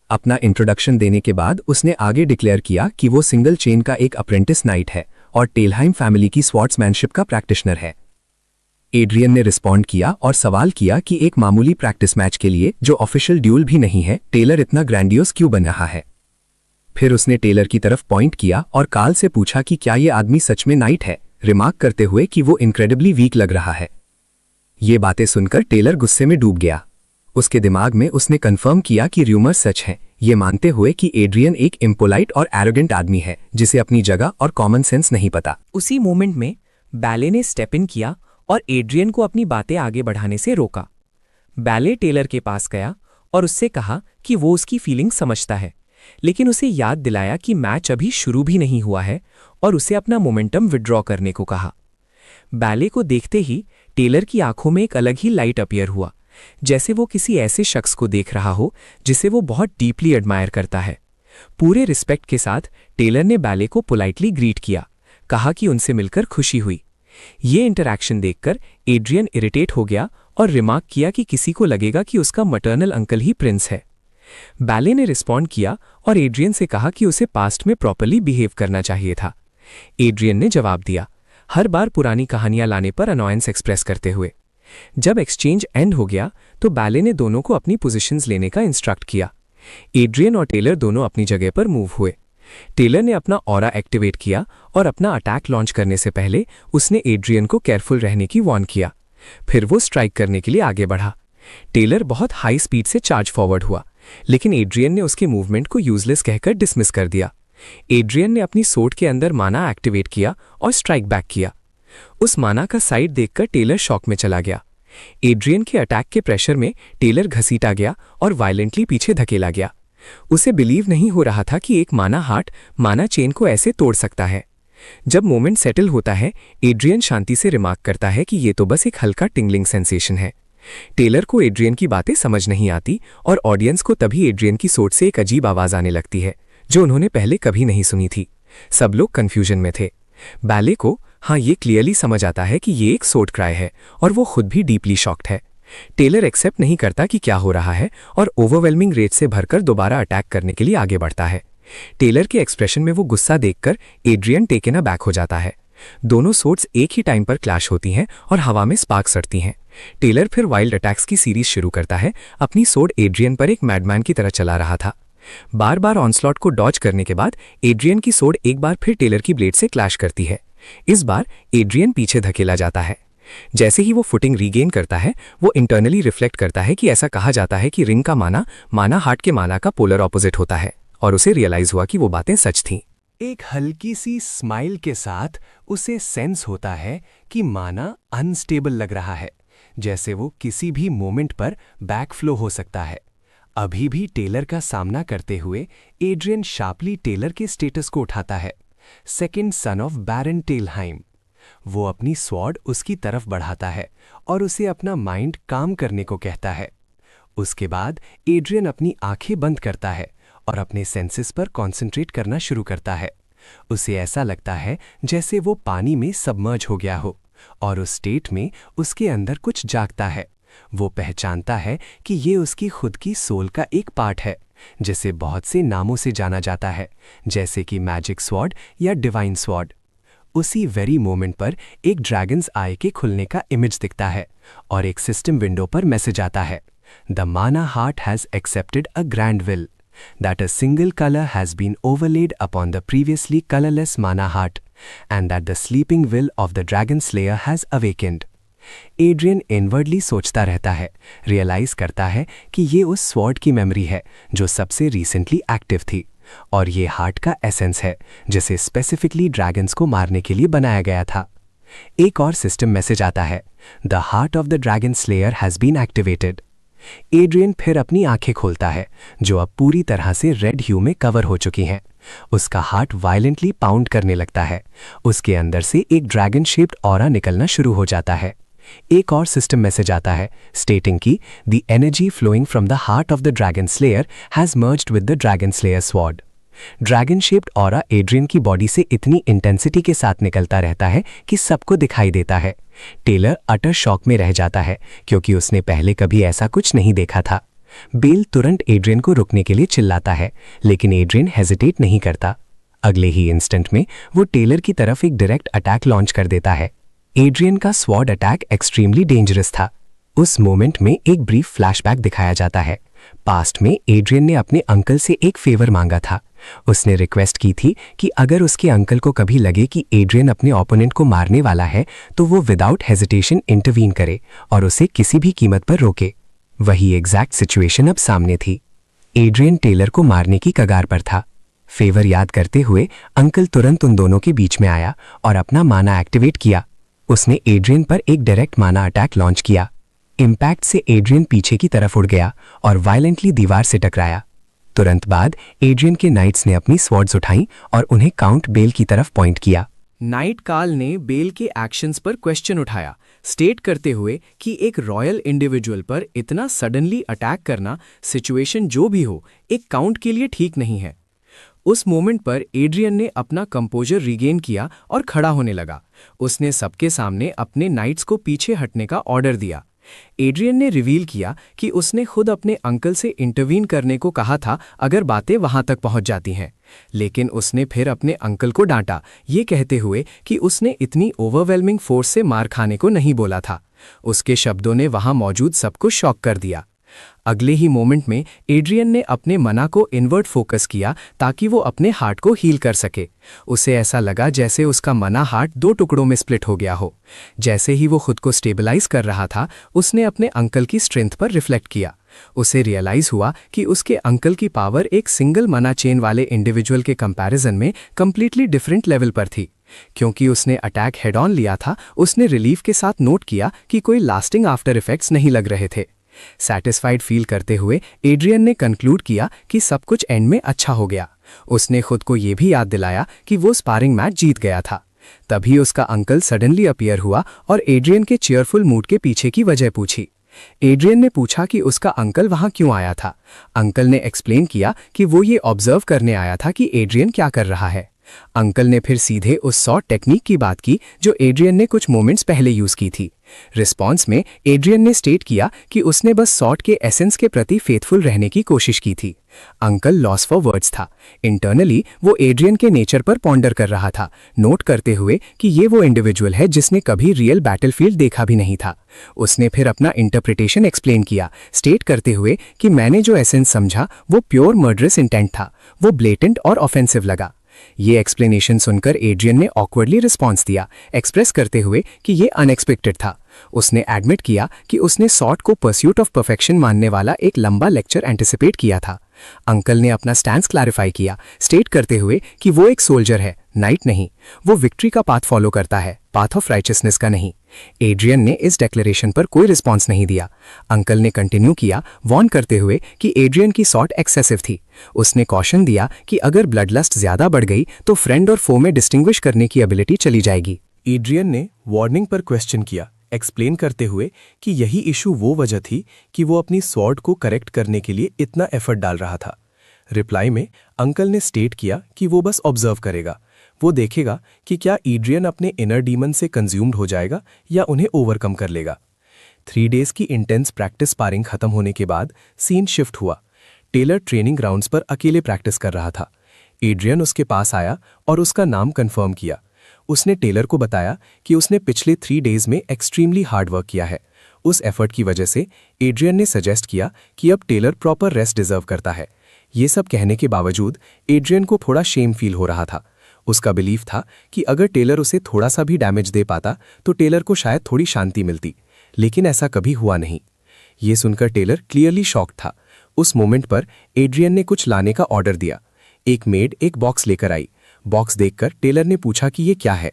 अपना इंट्रोडक्शन देने के बाद उसने आगे डिक्लेयर किया कि वो सिंगल चेन का एक अप्रेंटिस नाइट है और टेलहाइम फैमिली की स्वॉर्ड्समैनशिप का प्रैक्टिशनर है। एड्रियन ने रिस्पॉन्ड किया और सवाल किया कि एक मामूली प्रैक्टिस मैच के लिए, जो ऑफिशियल ड्यूल भी नहीं है, टेलर इतना ग्रैंडियोस क्यों बन रहा है। फिर उसने टेलर की तरफ पॉइंट किया और काल से पूछा कि क्या ये आदमी सच में नाइट है, रिमार्क करते हुए कि वो इनक्रेडिबली वीक लग रहा है। ये बातें सुनकर टेलर गुस्से में डूब गया। उसके दिमाग में उसने कंफर्म किया कि र्यूमर सच है, ये मानते हुए कि एड्रियन एक इम्पोलाइट और एरोगेंट आदमी है जिसे अपनी जगह और कॉमन सेंस नहीं पता। उसी मोमेंट में बैले ने स्टेप इन किया और एड्रियन को अपनी बातें आगे बढ़ाने से रोका। बैले टेलर के पास गया और उससे कहा कि वो उसकी फीलिंग समझता है, लेकिन उसे याद दिलाया कि मैच अभी शुरू भी नहीं हुआ है और उसे अपना मोमेंटम विड्रॉ करने को कहा। बैले को देखते ही टेलर की आंखों में एक अलग ही लाइट अपीयर हुआ, जैसे वो किसी ऐसे शख्स को देख रहा हो जिसे वो बहुत डीपली एडमायर करता है। पूरे रिस्पेक्ट के साथ टेलर ने बैले को पोलाइटली ग्रीट किया, कहा कि उनसे मिलकर खुशी हुई। ये इंटरैक्शन देखकर एड्रियन इरिटेट हो गया और रिमार्क किया कि किसी को लगेगा कि उसका मटर्नल अंकल ही प्रिंस है। बैले ने रिस्पॉन्ड किया और एड्रियन से कहा कि उसे पास्ट में प्रॉपर्ली बिहेव करना चाहिए था। एड्रियन ने जवाब दिया, हर बार पुरानी कहानियां लाने पर अनॉयंस एक्सप्रेस करते हुए। जब एक्सचेंज एंड हो गया तो बैले ने दोनों को अपनी पोजीशंस लेने का इंस्ट्रक्ट किया। एड्रियन और टेलर दोनों अपनी जगह पर मूव हुए। टेलर ने अपना ऑरा एक्टिवेट किया और अपना अटैक लॉन्च करने से पहले उसने एड्रियन को केयरफुल रहने की वार्न किया। फिर वो स्ट्राइक करने के लिए आगे बढ़ा। टेलर बहुत हाई स्पीड से चार्ज फॉरवर्ड हुआ, लेकिन एड्रियन ने उसके मूवमेंट को यूजलेस कहकर डिसमिस कर दिया। एड्रियन ने अपनी सोर्ड के अंदर माना एक्टिवेट किया और स्ट्राइक बैक किया। उस माना का साइड देखकर टेलर शॉक में चला गया। एड्रियन के अटैक के प्रेशर में टेलर घसीटा गया और वायलेंटली पीछे धकेला गया। उसे बिलीव नहीं हो रहा था कि एक माना हार्ट माना चेन को ऐसे तोड़ सकता है। जब मोमेंट सेटल होता है, एड्रियन शांति से रिमार्क करता है कि ये तो बस एक हल्का टिंगलिंग सेंसेशन है। टेलर को एड्रियन की बातें समझ नहीं आती और ऑडियंस को तभी एड्रियन की सोच से एक अजीब आवाज आने लगती है जो उन्होंने पहले कभी नहीं सुनी थी। सब लोग कंफ्यूजन में थे। बैले को ये क्लियरली समझ आता है कि ये एक सोट क्राई है और वो खुद भी डीपली शॉक्ड है। टेलर एक्सेप्ट नहीं करता कि क्या हो रहा है और ओवरवेलमिंग रेट से भरकर दोबारा अटैक करने के लिए आगे बढ़ता है। टेलर के एक्सप्रेशन में वो गुस्सा देखकर एड्रियन टेकन अबैक हो जाता है। दोनों सोर्ड्स एक ही टाइम पर क्लैश होती हैं और हवा में स्पार्क सड़ती हैं। टेलर फिर वाइल्ड अटैक्स की सीरीज शुरू करता है। अपनी सोर्ड एड्रियन पर एक मैडमैन की तरह चला रहा था। बार बार ऑनस्लॉट को डॉज करने के बाद एड्रियन की सोर्ड एक बार फिर टेलर की ब्लेड से क्लैश करती है। इस बार एड्रियन पीछे धकेला जाता है। जैसे ही वो फुटिंग रीगेन करता है, वो इंटरनली रिफ्लेक्ट करता है कि ऐसा कहा जाता है कि रिंग का माना हार्ट के माना का पोलर ऑपोजिट होता है, और उसे रियलाइज हुआ कि वो बातें सच थीं। एक हल्की सी स्माइल के साथ उसे सेंस होता है कि माना अनस्टेबल लग रहा है, जैसे वो किसी भी मोमेंट पर बैकफ्लो हो सकता है। अभी भी टेलर का सामना करते हुए एड्रियन शार्पली टेलर के स्टेटस को उठाता है, सेकंड सन ऑफ बैरन टेलहाइम। वो अपनी स्वॉर्ड उसकी तरफ बढ़ाता है और उसे अपना माइंड काम करने को कहता है। उसके बाद एड्रियन अपनी आंखें बंद करता है और अपने सेंसेस पर कंसंट्रेट करना शुरू करता है। उसे ऐसा लगता है जैसे वो पानी में सबमर्ज हो गया हो और उस स्टेट में उसके अंदर कुछ जागता है। वो पहचानता है कि ये उसकी खुद की सोल का एक पार्ट है, जिसे बहुत से नामों से जाना जाता है, जैसे कि मैजिक स्वॉर्ड या डिवाइन स्वॉर्ड। उसी वेरी मोमेंट पर एक ड्रैगन्स आई के खुलने का इमेज दिखता है और एक सिस्टम विंडो पर मैसेज आता है, द माना heart has accepted a grand will that a single color has been overlaid upon the previously colorless mana heart, and that the sleeping will of the dragon slayer has awakened. Adrian inwardly सोचता रहता है, realise करता है कि ये उस sword की memory है जो सबसे रिसेंटली एक्टिव थी, और ये हार्ट का एसेंस है जिसे स्पेसिफिकली ड्रैगन्स को मारने के लिए बनाया गया था। एक और सिस्टम मैसेज आता है, the heart of the dragon slayer has been activated. Adrian फिर अपनी आंखें खोलता है, जो अब पूरी तरह से रेड ह्यू में कवर हो चुकी हैं। उसका हार्ट वायलेंटली पाउंड करने लगता है। उसके अंदर से एक ड्रैगन शेप्ड ऑरा निकलना शुरू हो जाता है। एक और सिस्टम मैसेज आता है, स्टेटिंग कि the energy flowing from the heart of the dragon slayer has merged with the dragon slayer sword. Dragon shaped aura Adrian की बॉडी से इतनी इंटेंसिटी के साथ निकलता रहता है कि सबको दिखाई देता है। टेलर अटर शॉक में रह जाता है, क्योंकि उसने पहले कभी ऐसा कुछ नहीं देखा था। बेल तुरंत एड्रियन को रुकने के लिए चिल्लाता है, लेकिन एड्रियन हेजिटेट नहीं करता। अगले ही इंस्टेंट में वो टेलर की तरफ एक डायरेक्ट अटैक लॉन्च कर देता है। एड्रियन का स्वॉर्ड अटैक एक्सट्रीमली डेंजरस था। उस मोमेंट में एक ब्रीफ फ्लैशबैक दिखाया जाता है। पास्ट में एड्रियन ने अपने अंकल से एक फेवर मांगा था। उसने रिक्वेस्ट की थी कि अगर उसके अंकल को कभी लगे कि एड्रियन अपने ओपोनेंट को मारने वाला है तो वो विदाउट हेजिटेशन इंटरवीन करे और उसे किसी भी कीमत पर रोके। वही एग्जैक्ट सिचुएशन अब सामने थी। एड्रियन टेलर को मारने की कगार पर था। फेवर याद करते हुए अंकल तुरंत उन दोनों के बीच में आया और अपना माना एक्टिवेट किया। उसने एड्रियन पर एक डायरेक्ट माना अटैक लॉन्च किया। इम्पैक्ट से एड्रियन पीछे की तरफ उड़ गया और वायलेंटली दीवार से टकराया। तुरंत बाद एड्रियन के नाइट्स ने अपनी स्वॉर्ड्स उठाई और उन्हें काउंट बेल की तरफ पॉइंट किया। नाइट काल ने बेल के एक्शंस पर क्वेश्चन उठाया, स्टेट करते हुए कि एक रॉयल इंडिविजुअल पर इतना सडनली अटैक करना, सिचुएशन जो भी हो, एक काउंट के लिए ठीक नहीं है। उस मोमेंट पर एड्रियन ने अपना कंपोजर रिगेन किया और खड़ा होने लगा। उसने सबके सामने अपने नाइट्स को पीछे हटने का ऑर्डर दिया। एड्रियन ने रिवील किया कि उसने खुद अपने अंकल से इंटरवीन करने को कहा था अगर बातें वहां तक पहुंच जाती हैं, लेकिन उसने फिर अपने अंकल को डांटा, ये कहते हुए कि उसने इतनी ओवरवेलमिंग फोर्स से मार खाने को नहीं बोला था। उसके शब्दों ने वहां मौजूद सबको शॉक कर दिया। अगले ही मोमेंट में एड्रियन ने अपने मना को इनवर्ट फोकस किया ताकि वो अपने हार्ट को हील कर सके। उसे ऐसा लगा जैसे उसका मना हार्ट 2 टुकड़ों में स्प्लिट हो गया हो। जैसे ही वो खुद को स्टेबलाइज कर रहा था, उसने अपने अंकल की स्ट्रेंथ पर रिफ्लेक्ट किया। उसे रियलाइज हुआ कि उसके अंकल की पावर एक सिंगल मना चेन वाले इंडिविजुअल के कंपैरिजन में कंप्लीटली डिफरेंट लेवल पर थी। क्योंकि उसने अटैक हेड ऑन लिया था, उसने रिलीफ के साथ नोट किया कि कोई लास्टिंग आफ्टर इफेक्ट्स नहीं लग रहे थे। सैटिस्फाइड फील करते हुए एड्रियन ने कंक्लूड किया कि सब कुछ एंड में अच्छा हो गया। उसने खुद को यह भी याद दिलाया कि वो स्पारिंग मैच जीत गया था। तभी उसका अंकल सडनली अपीयर हुआ और एड्रियन के चेयरफुल मूड के पीछे की वजह पूछी। एड्रियन ने पूछा कि उसका अंकल वहां क्यों आया था। अंकल ने एक्सप्लेन किया कि वो ये ऑब्जर्व करने आया था कि एड्रियन क्या कर रहा है। अंकल ने फिर सीधे उस सॉर्ट टेक्निक की बात की जो एड्रियन ने कुछ मोमेंट्स पहले यूज की थी। रिस्पॉन्स में एड्रियन ने स्टेट किया कि उसने बस सॉर्ट के एसेंस के प्रति फेथफुल रहने की कोशिश की थी। अंकल लॉस फॉर वर्ड्स था। इंटरनली वो एड्रियन के नेचर पर पॉन्डर कर रहा था, नोट करते हुए कि ये वो इंडिविजुअल है जिसने कभी रियल बैटलफील्ड देखा भी नहीं था। उसने फिर अपना इंटरप्रिटेशन एक्सप्लेन किया, स्टेट करते हुए कि मैंने जो एसेंस समझा वो प्योर मर्डरस इंटेंट था। वो ब्लेटेंट और ऑफेंसिव लगा। ये एक्सप्लेनेशन सुनकर एड्रियन ने ऑकवर्डली रिस्पॉन्स दिया, एक्सप्रेस करते हुए कि ये अनएक्सपेक्टेड था। उसने एडमिट किया कि उसने सॉर्ट को परस्यूट ऑफ परफेक्शन मानने वाला एक लंबा लेक्चर एंटिसिपेट किया था। अंकल ने अपना स्टैंस क्लैरिफाई किया, स्टेट करते हुए कि वो एक सोल्जर है, नाइट नहीं। वो विक्ट्री का पाथ फॉलो करता है, पाथ ऑफ राइचियसनेस का नहीं। एड्रियन ने इस डेक्लेरेशन पर कोई रिस्पॉन्स नहीं दिया। अंकल ने कंटिन्यू किया, वॉर्न करते हुए कि एड्रियन की सॉर्ट एक्सेसिव थी। उसने कॉशन दिया कि अगर ब्लड लस्ट ज्यादा बढ़ गई तो फ्रेंड और फो में डिस्टिंग्विश करने की एबिलिटी चली जाएगी। एड्रियन ने वार्निंग पर क्वेश्चन किया, एक्सप्लेन करते हुए कि यही इशू वो वजह थी कि वो अपनी स्वॉर्ड को करेक्ट करने के लिए इतना एफर्ट डाल रहा था। रिप्लाई में अंकल ने स्टेट किया कि वो बस ऑब्जर्व करेगा, वो देखेगा कि क्या एड्रियन अपने इनर डीमन से कंज्यूम्ड हो जाएगा या उन्हें ओवरकम कर लेगा। 3 डेज की इंटेंस प्रैक्टिस स्पारिंग खत्म होने के बाद सीन शिफ्ट हुआ। टेलर ट्रेनिंग ग्राउंड्स पर अकेले प्रैक्टिस कर रहा था। एड्रियन उसके पास आया और उसका नाम कंफर्म किया। उसने टेलर को बताया कि उसने पिछले 3 डेज में एक्सट्रीमली हार्ड वर्क किया है। उस एफर्ट की वजह से एड्रियन ने सजेस्ट किया कि अब टेलर प्रॉपर रेस्ट डिजर्व करता है। ये सब कहने के बावजूद एड्रियन को थोड़ा शेम फील हो रहा था। उसका बिलीफ था कि अगर टेलर उसे थोड़ा सा भी डैमेज दे पाता तो टेलर को शायद थोड़ी शांति मिलती, लेकिन ऐसा कभी हुआ नहीं। ये सुनकर टेलर क्लियरली शॉक्ड था। उस मोमेंट पर एड्रियन ने कुछ लाने का ऑर्डर दिया। एक मेड एक बॉक्स लेकर आई। बॉक्स देखकर टेलर ने पूछा कि ये क्या है।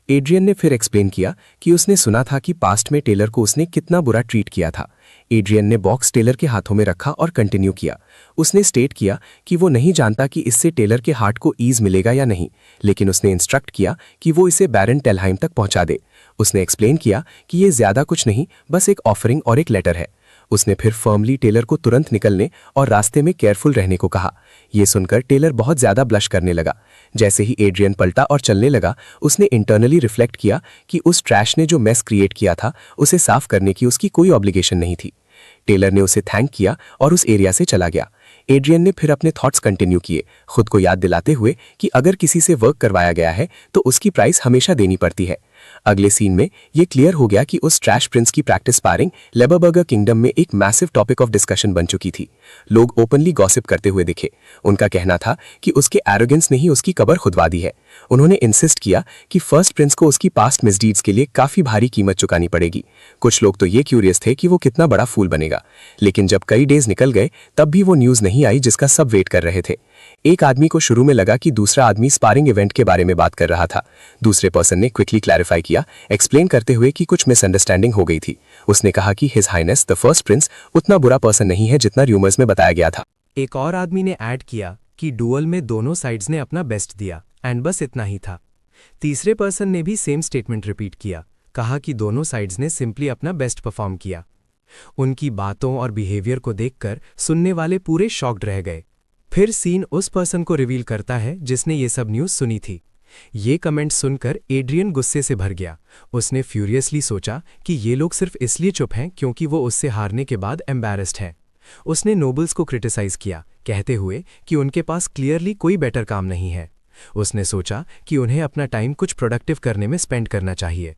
एड्रियन ने फिर एक्सप्लेन किया कि उसने सुना था कि पास्ट में टेलर को उसने कितना बुरा ट्रीट किया था। एड्रियन ने बॉक्स टेलर के हाथों में रखा और कंटिन्यू किया। उसने स्टेट किया कि वो नहीं जानता कि इससे टेलर के हार्ट को ईज मिलेगा या नहीं, लेकिन उसने इंस्ट्रक्ट किया कि वो इसे बैरन टेलहाइम तक पहुंचा दे। उसने एक्सप्लेन किया कि ये ज्यादा कुछ नहीं, बस एक ऑफरिंग और एक लेटर है। उसने फिर फर्मली टेलर को तुरंत निकलने और रास्ते में केयरफुल रहने को कहा। यह सुनकर टेलर बहुत ज्यादा ब्लश करने लगा। जैसे ही एड्रियन पलटा और चलने लगा, उसने इंटरनली रिफ्लेक्ट किया कि उस ट्रैश ने जो मेस क्रिएट किया था उसे साफ करने की उसकी कोई ऑब्लिगेशन नहीं थी। टेलर ने उसे थैंक किया और उस एरिया से चला गया। एड्रियन ने फिर अपने थॉट्स कंटिन्यू किए, खुद को याद दिलाते हुए कि अगर किसी से वर्क करवाया गया है तो उसकी प्राइस हमेशा देनी पड़ती है। अगले सीन में यह क्लियर हो गया कि उस ट्रैश प्रिंस की प्रैक्टिस स्पारिंग लेबरबर्गर किंगडम में एक मैसिव टॉपिक ऑफ डिस्कशन बन चुकी थी। लोग ओपनली गॉसिप करते हुए दिखे। उनका कहना था कि उसके एरोगेंस ने ही उसकी कबर खुदवा दी है। उन्होंने इंसिस्ट किया कि फर्स्ट प्रिंस को उसकी पास्ट मिसडीड्स के लिए काफी भारी कीमत चुकानी पड़ेगी। कुछ लोग तो ये क्यूरियस थे कि वो कितना बड़ा फूल बनेगा, लेकिन जब कई डेज निकल गए तब भी वो न्यूज नहीं आई जिसका सब वेट कर रहे थे। एक आदमी को शुरू में लगा कि दूसरा आदमी स्पारिंग इवेंट के बारे में बात कर रहा था। दूसरे पर्सन ने क्विकली क्लैरिफाई किया, एक्सप्लेन करते हुए कि कुछ मिसअंडरस्टैंडिंग हो गई थी। उसने कहा कि his highness the first prince उतना बुरा पर्सन नहीं है जितना र्यूमर्स में बताया गया था। एक और आदमी ने ऐड किया कि डुअल में दोनों साइड्स ने अपना बेस्ट दिया एंड बस इतना ही था। तीसरे पर्सन ने भी सेम स्टेटमेंट रिपीट किया, कहा कि दोनों साइड्स ने सिंपली अपना बेस्ट परफॉर्म किया। उनकी बातों और बिहेवियर को देखकर सुनने वाले पूरे शॉक्ड रह गए। फिर सीन उस पर्सन को रिवील करता है जिसने ये सब न्यूज़ सुनी थी। ये कमेंट सुनकर एड्रियन गुस्से से भर गया। उसने फ्यूरियसली सोचा कि ये लोग सिर्फ इसलिए चुप हैं क्योंकि वो उससे हारने के बाद एम्बैरेस्ड हैं। उसने नोबल्स को क्रिटिसाइज किया, कहते हुए कि उनके पास क्लियरली कोई बेटर काम नहीं है। उसने सोचा कि उन्हें अपना टाइम कुछ प्रोडक्टिव करने में स्पेंड करना चाहिए।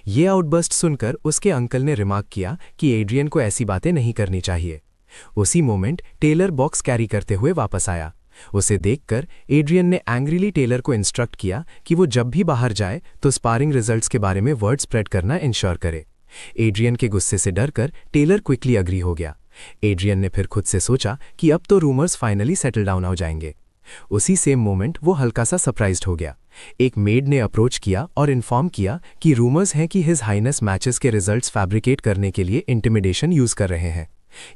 ये आउटबर्स्ट सुनकर उसके अंकल ने रिमार्क किया कि एड्रियन को ऐसी बातें नहीं करनी चाहिए। उसी मोमेंट टेलर बॉक्स कैरी करते हुए वापस आया। उसे देखकर एड्रियन ने एंग्रीली टेलर को इंस्ट्रक्ट किया कि वो जब भी बाहर जाए तो स्पारिंग रिजल्ट्स के बारे में वर्ड स्प्रेड करना इंश्योर करे। एड्रियन के गुस्से से डरकर टेलर क्विकली अग्री हो गया। एड्रियन ने फिर खुद से सोचा कि अब तो रूमर्स फाइनली सेटल डाउन हो जाएंगे। उसी सेम मोमेंट वो हल्का सा सरप्राइज्ड हो गया। एक मेड ने अप्रोच किया और इन्फॉर्म किया कि रूमर्स हैं कि हिज हाइनेस मैचेस के रिजल्ट्स फैब्रिकेट करने के लिए इंटिमिडेशन यूज कर रहे हैं।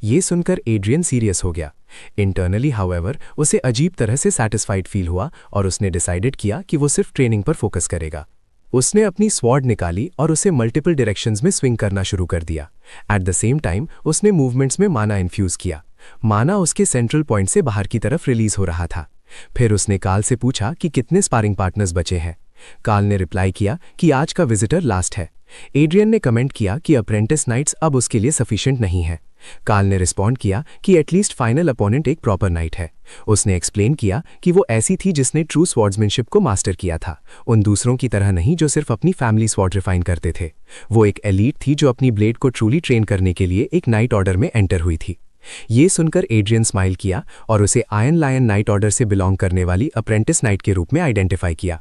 ये सुनकर एड्रियन सीरियस हो गया। इंटरनली हाउएवर उसे अजीब तरह से सैटिस्फाइड फील हुआ और उसने डिसाइडेड किया कि वो सिर्फ ट्रेनिंग पर फोकस करेगा। उसने अपनी स्वॉर्ड निकाली और उसे मल्टीपल डायरेक्शंस में स्विंग करना शुरू कर दिया। एट द सेम टाइम उसने मूवमेंट्स में माना इन्फ्यूज किया। माना उसके सेंट्रल पॉइंट से बाहर की तरफ रिलीज हो रहा था। फिर उसने काल से पूछा कि कितने स्पारिंग पार्टनर्स बचे हैं। काल ने रिप्लाई किया कि आज का विजिटर लास्ट है। एड्रियन ने कमेंट किया कि अप्रेंटिस नाइट्स अब उसके लिए सफिशिएंट नहीं है। काल ने रिस्पॉन्ड किया कि एटलीस्ट फाइनल अपोनेंट एक प्रॉपर नाइट है। उसने एक्सप्लेन किया कि वो ऐसी थी जिसने ट्रू स्वॉर्ड्समैनशिप को मास्टर किया था, उन दूसरों की तरह नहीं जो सिर्फ अपनी फैमिली स्वॉर्ड रिफाइन करते थे। वो एक एलीट थी जो अपनी ब्लेड को ट्रूली ट्रेन करने के लिए एक नाइट ऑर्डर में एंटर हुई थी। ये सुनकर एड्रियन स्माइल किया और उसे आयरन लायन नाइट ऑर्डर से बिलोंग करने वाली अप्रेंटिस नाइट के रूप में आइडेंटिफाई किया।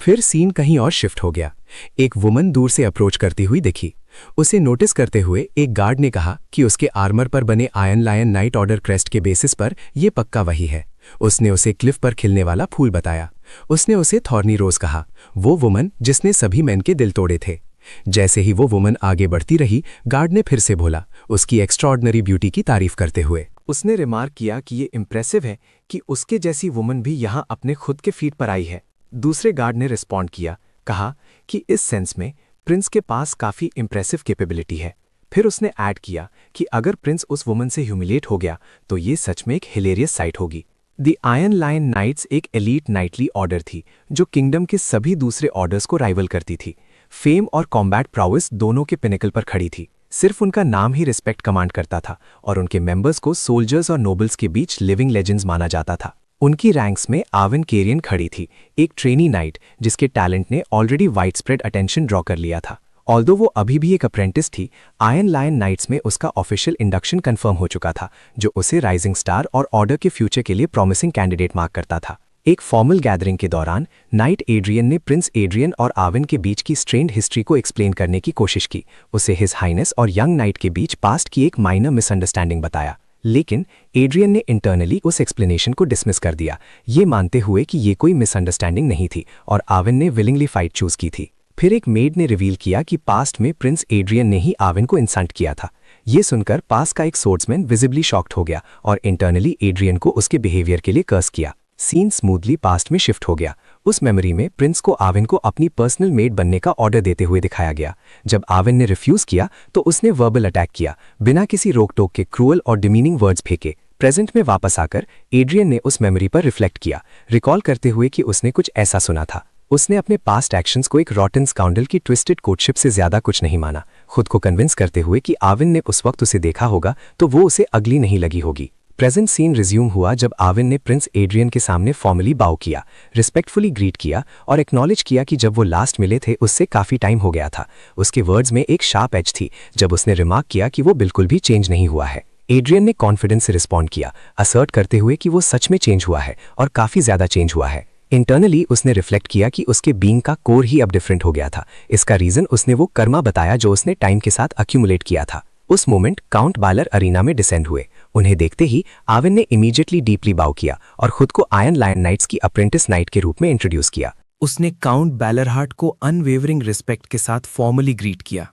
फिर सीन कहीं और शिफ्ट हो गया। एक वुमन दूर से अप्रोच करती हुई दिखी। उसे नोटिस करते हुए एक गार्ड ने कहा कि उसके आर्मर पर बने iron lion knight order crest के बेसिस पर यह पक्का वही है। उसने उसे क्लिफ पर खिलने वाला फूल बताया। उसने उसे थॉर्नी रोज कहा, वो वुमन जिसने सभी मेन के दिल तोड़े थे। जैसे ही वो वुमन आगे बढ़ती रही, गार्ड ने फिर से बोला, उसकी एक्स्ट्राऑर्डिनरी ब्यूटी की तारीफ करते हुए। उसने रिमार्क किया कि ये इम्प्रेसिव है कि उसके जैसी वुमन भी यहाँ अपने खुद के फीट पर आई है। दूसरे गार्ड ने रिस्पॉन्ड किया, कहा कि इस सेंस में प्रिंस के पास काफ़ी इम्प्रेसिव कैपेबिलिटी है। फिर उसने ऐड किया कि अगर प्रिंस उस वुमन से ह्यूमिलेट हो गया तो ये सच में एक हिलेरियस साइट होगी। द आयरन लायन नाइट्स एक एलीट नाइटली ऑर्डर थी जो किंगडम के सभी दूसरे ऑर्डर्स को राइवल करती थी। फेम और कॉम्बैट प्राउस दोनों के पिनेकल पर खड़ी थी। सिर्फ उनका नाम ही रिस्पेक्ट कमांड करता था और उनके मेंबर्स को सोल्जर्स और नोबल्स के बीच लिविंग लेजेंड्स माना जाता था। उनकी रैंक्स में आवन केरियन खड़ी थी, एक ट्रेनी नाइट जिसके टैलेंट ने already wide spread attention draw कर लिया था। ऑल्दो वो अभी भी एक अप्रेंटिस थी, आयरन लायन नाइट्स में उसका ऑफिशियल इंडक्शन कंफर्म हो चुका था, जो उसे राइजिंग स्टार और ऑर्डर के फ्यूचर के लिए प्रॉमिसिंग कैंडिडेट मार्क करता था। एक फॉर्मल गैदरिंग के दौरान नाइट एड्रियन ने प्रिंस एड्रियन और आवन के बीच की स्ट्रेन्ड हिस्ट्री को एक्सप्लेन करने की कोशिश की। उसे हिज हाइनेस और यंग नाइट के बीच पास्ट की एक माइनर मिसअंडरस्टैंडिंग बताया, लेकिन एड्रियन ने इंटरनली उस एक्सप्लेनेशन को डिसमिस कर दिया, ये मानते हुए कि ये कोई मिसअंडरस्टैंडिंग नहीं थी और आवन ने विलिंगली फाइट चूज की थी। फिर एक मेड ने रिवील किया कि पास्ट में प्रिंस एड्रियन ने ही आवन को इंसल्ट किया था। ये सुनकर पास का एक सोर्ड्समैन विजिबली शॉक्ड हो गया और इंटरनली एड्रियन को उसके बिहेवियर के लिए कर्स किया। सीन स्मूथली पास्ट में शिफ्ट हो गया। उस मेमोरी में प्रिंस को आवन को अपनी पर्सनल मेड बनने का ऑर्डर देते हुए दिखाया गया। जब आवन ने रिफ्यूज किया तो उसने वर्बल अटैक किया, बिना किसी रोक टोक के क्रूअल और डिमीनिंग वर्ड्स फेंके। प्रेजेंट में वापस आकर एड्रियन ने उस मेमोरी पर रिफ्लेक्ट किया, रिकॉल करते हुए कि उसने कुछ ऐसा सुना था। उसने अपने पास्ट एक्शंस को एक रॉटन स्काउंडल की ट्विस्टेड कोर्टशिप से ज्यादा कुछ नहीं माना, खुद को कन्विंस करते हुए कि आवन ने उस वक्त उसे देखा होगा तो वो उसे अगली नहीं लगी होगी। प्रेजेंट सीन रिज्यूम हुआ जब आवन ने प्रिंस एड्रियन के सामने फॉर्मली बाउ किया, रिस्पेक्टफुली ग्रीट किया और एक्नॉलेज किया कि जब वो लास्ट मिले थे उससे काफी टाइम हो गया था। उसके वर्ड्स में एक शार्प एज थी जब उसने रिमार्क किया कि वो बिल्कुल भी चेंज नहीं हुआ है। एड्रियन ने कॉन्फिडेंस से रिस्पॉन्ड किया, असर्ट करते हुए कि वो सच में चेंज हुआ है और काफी ज्यादा चेंज हुआ है। इंटरनली उसने रिफ्लेक्ट किया कि उसके बीइंग का कोर ही अब डिफरेंट हो गया था। इसका रीजन उसने वो कर्मा बताया जो उसने टाइम के साथ अक्यूमुलेट किया था। उस मोमेंट काउंट बैलर अरीना में डिसेंड हुए। उन्हें देखते ही आवन ने इमीडिएटली डीपली बाउ किया और खुद को आयरन लायन नाइट्स की अप्रेंटिस नाइट के रूप में इंट्रोड्यूस किया। उसने काउंट बैलरहार्ट को अनवेवरिंग रिस्पेक्ट के साथ फॉर्मली ग्रीट किया।